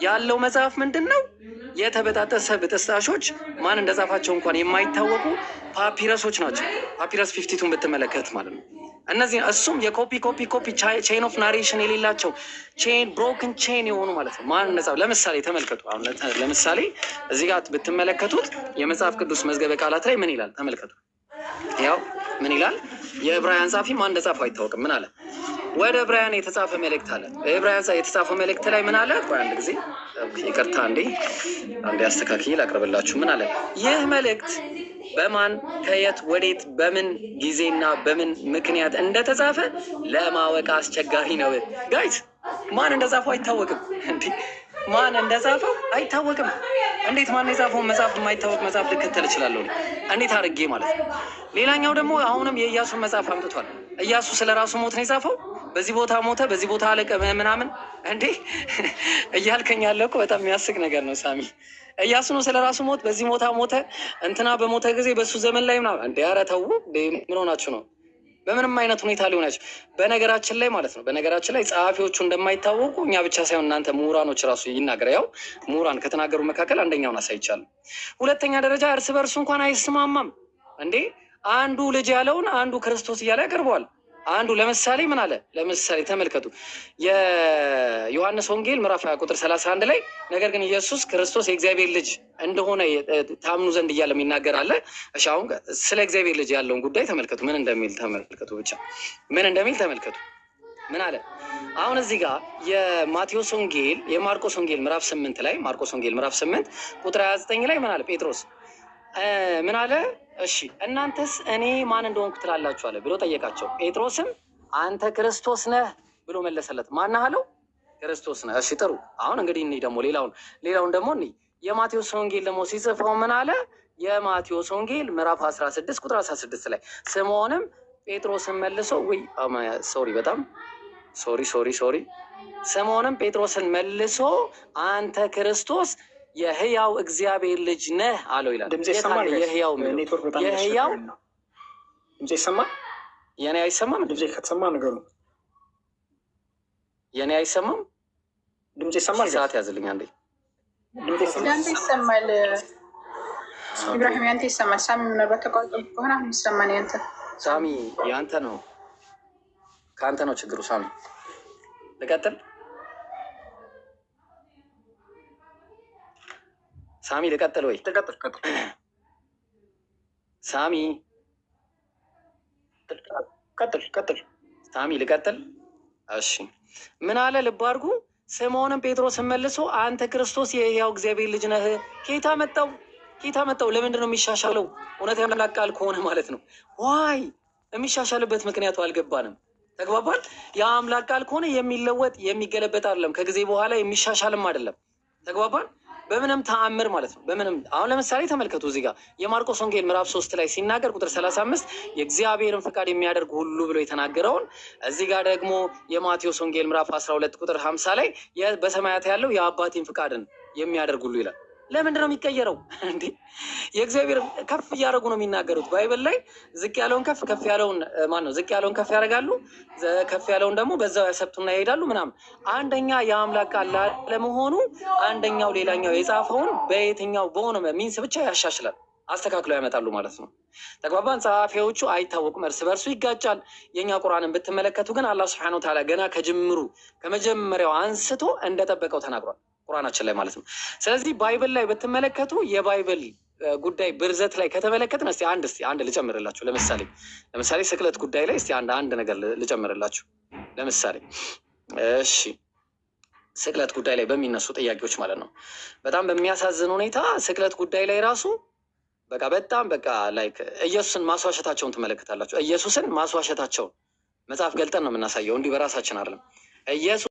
ያለው መጽሐፍ ምንድን ነው? የተበጣጠሰ ብጥስጣሾች ማን እንደጻፋቸው እንኳን የማይታወቁ ፓፒረሶች ናቸው። ፓፒረስ 52ን ብትመለከት ማለት ነው። እነዚህ እሱም የኮፒ ቼን ኦፍ ናሬሽን የሌላቸው ብሮክን ቼን የሆኑ ማለት ነው። ማን እንደጻፈ ለምሳሌ ተመልከቱ። አሁን ለምሳሌ እዚህ ጋር ብትመለከቱት የመጽሐፍ ቅዱስ መዝገበ ቃላት ላይ ምን ይላል ተመልከቱ። ያው ምን ይላል? የዕብራውያን ጻፊ ማን እንደጻፈው አይታወቅም። ምን አለ? ወደ ዕብራውያን የተጻፈ መልእክት አለ። ዕብራውያን የተጻፈ መልእክት ላይ ምን አለ? አንድ ጊዜ ይቅርታ፣ አንዴ አስተካክዬ ላቅርብላችሁ። ምን አለ? ይህ መልእክት በማን ከየት ወዴት በምን ጊዜና በምን ምክንያት እንደተጻፈ ለማወቅ አስቸጋሪ ነው። ጋይዝ ማን እንደጻፈው አይታወቅም። ማን እንደጻፈው አይታወቅም። እንዴት ማን የጻፈውን መጽሐፍ የማይታወቅ መጽሐፍ ልከተል እችላለሁ? እንዴት አድርጌ ማለት ነው። ሌላኛው ደግሞ አሁንም የኢያሱን መጽሐፍ አምጥቷል። ኢያሱ ስለ ራሱ ሞት ነው የጻፈው። በዚህ ቦታ ሞተ፣ በዚህ ቦታ አለቀ ምናምን እንዴ እያልከኝ ያለ እኮ በጣም የሚያስቅ ነገር ነው ሳሚ። ኢያሱ ነው ስለ ራሱ ሞት በዚህ ቦታ ሞተ፣ እንትና በሞተ ጊዜ በሱ ዘመን ላይ ምናምን እንዴ። ኧረ ተው፣ ምን ሆናችሁ ነው? በምንም አይነት ሁኔታ ሊሆናችሁ። በነገራችን ላይ ማለት ነው በነገራችን ላይ ጸሐፊዎቹ እንደማይታወቁ እኛ ብቻ ሳይሆን እናንተ ምሁራኖች ራሱ ይናገር። ያው ምሁራን ከተናገሩ መካከል አንደኛውን አሳይቻለሁ። ሁለተኛ ደረጃ እርስ በርሱ እንኳን አይስማማም እንዴ። አንዱ ልጅ ያለውን አንዱ ክርስቶስ እያለ ያቀርበዋል። አንዱ ለምሳሌ ምን አለ? ለምሳሌ ተመልከቱ የዮሐንስ ወንጌል ምዕራፍ 31 ላይ ነገር ግን ኢየሱስ ክርስቶስ የእግዚአብሔር ልጅ እንደሆነ ታምኑ ዘንድ እያለ የሚናገር አለ። እሺ አሁን ስለ እግዚአብሔር ልጅ ያለውን ጉዳይ ተመልከቱ። ምን እንደሚል ተመልከቱ። ብቻ ምን እንደሚል ተመልከቱ። ምን አለ? አሁን እዚህ ጋር የማቴዎስ ወንጌል የማርቆስ ወንጌል ምዕራፍ 8 ላይ ማርቆስ ወንጌል ምዕራፍ 8 ቁጥር 29 ላይ ምን አለ? ጴጥሮስ ምን አለ? እሺ እናንተስ እኔ ማን እንደሆንኩ ትላላችሁ አለ ብሎ ጠየቃቸው። ጴጥሮስም አንተ ክርስቶስ ነህ ብሎ መለሰለት። ማን ነህ አለው? ክርስቶስ ነህ። እሺ ጥሩ። አሁን እንግዲህ እኔ ደግሞ ሌላውን ደግሞ እኔ የማቴዎስ ወንጌል ደግሞ ሲጽፈው ምን አለ? የማቴዎስ ወንጌል ምዕራፍ 16 ቁጥር 16 ላይ ስምዖንም ጴጥሮስን መልሶ ስምዖንም ጴጥሮስን መልሶ አንተ ክርስቶስ የህያው እግዚአብሔር ልጅ ነህ አለው ይላል። የህያው ድምጼ ይሰማል? የኔ አይሰማም? ድምጼ ከተሰማ ነገሩ የኔ አይሰማም? ድምጼ ይሰማል? ሰዓት ያዝልኝ አንዴ። ድምጼ ይሰማል? ኢብራሂም ያንተ ይሰማል? ሳሚ ምናልባት ተቋርጦ ከሆነ አሁን ይሰማል። ያንተ ሳሚ ያንተ ነው፣ ከአንተ ነው ችግሩ። ሳሚ ልቀጥል? ሳሚ ልቀጥል ወይ? ሳሚ ቀጥል። ሳሚ ልቀጥል? እሺ ምን አለ? ልብ አድርጉ። ስምዖንም ጴጥሮስን መልሶ አንተ ክርስቶስ የሕያው እግዚአብሔር ልጅ ነህ። ኬታ መጣው። ለምንድን ነው የሚሻሻለው? እውነት ያምላክ ቃል ከሆነ ማለት ነው። ዋይ የሚሻሻልበት ምክንያቱ አልገባንም። ተግባባል? የአምላክ ቃል ከሆነ የሚለወጥ የሚገለበጥ አይደለም፣ ከጊዜ በኋላ የሚሻሻልም አይደለም። ተግባባል? በምንም ተአምር ማለት ነው። በምንም አሁን ለምሳሌ ተመልከቱ እዚህ ጋር የማርቆስ ወንጌል ምዕራፍ 3 ላይ ሲናገር ቁጥር 35 የእግዚአብሔርን ፍቃድ የሚያደርግ ሁሉ ብሎ የተናገረውን እዚህ ጋር ደግሞ የማቴዎስ ወንጌል ምዕራፍ 12 ቁጥር 50 ላይ በሰማያት ያለው የአባቴን ፍቃድን የሚያደርግ ሁሉ ይላል። ለምንድን ነው የሚቀየረው እንዴ? የእግዚአብሔር ከፍ እያደረጉ ነው የሚናገሩት። ባይብል ላይ ዝቅ ያለውን ከፍ ያለውን ዝቅ ያለውን ከፍ ያደርጋሉ፣ ከፍ ያለውን ደግሞ በዛው ያሰብቱና ይሄዳሉ ምናምን። አንደኛ የአምላክ ቃል ለመሆኑ አንደኛው ሌላኛው የጻፈውን በየትኛው በሆነ ሚንስ ብቻ ያሻሽላል፣ አስተካክለው ያመጣሉ ማለት ነው። ተግባባን? ጸሐፊዎቹ አይታወቁም፣ እርስ በርሱ ይጋጫል። የእኛ ቁርአንን ብትመለከቱ ግን አላህ ሱብሓነሁ ወተዓላ ገና ከመጀመሪያው አንስቶ እንደጠበቀው ተናግሯል ቁርአናችን ላይ ማለት ነው። ስለዚህ ባይብል ላይ ብትመለከቱ የባይብል ጉዳይ ብርዘት ላይ ከተመለከትን እስቲ አንድ ልጨምርላችሁ። ለምሳሌ ስቅለት ጉዳይ ላይ እስቲ አንድ ነገር ልጨምርላችሁ። ለምሳሌ እሺ ስቅለት ጉዳይ ላይ በሚነሱ ጥያቄዎች ማለት ነው በጣም በሚያሳዝን ሁኔታ ስቅለት ጉዳይ ላይ ራሱ በጣም ላይክ ኢየሱስን ማስዋሸታቸውን ትመለከታላችሁ። ኢየሱስን ማስዋሸታቸውን መጽሐፍ ገልጠን ነው የምናሳየው፣ እንዲህ በራሳችን አይደለም። ኢየሱስ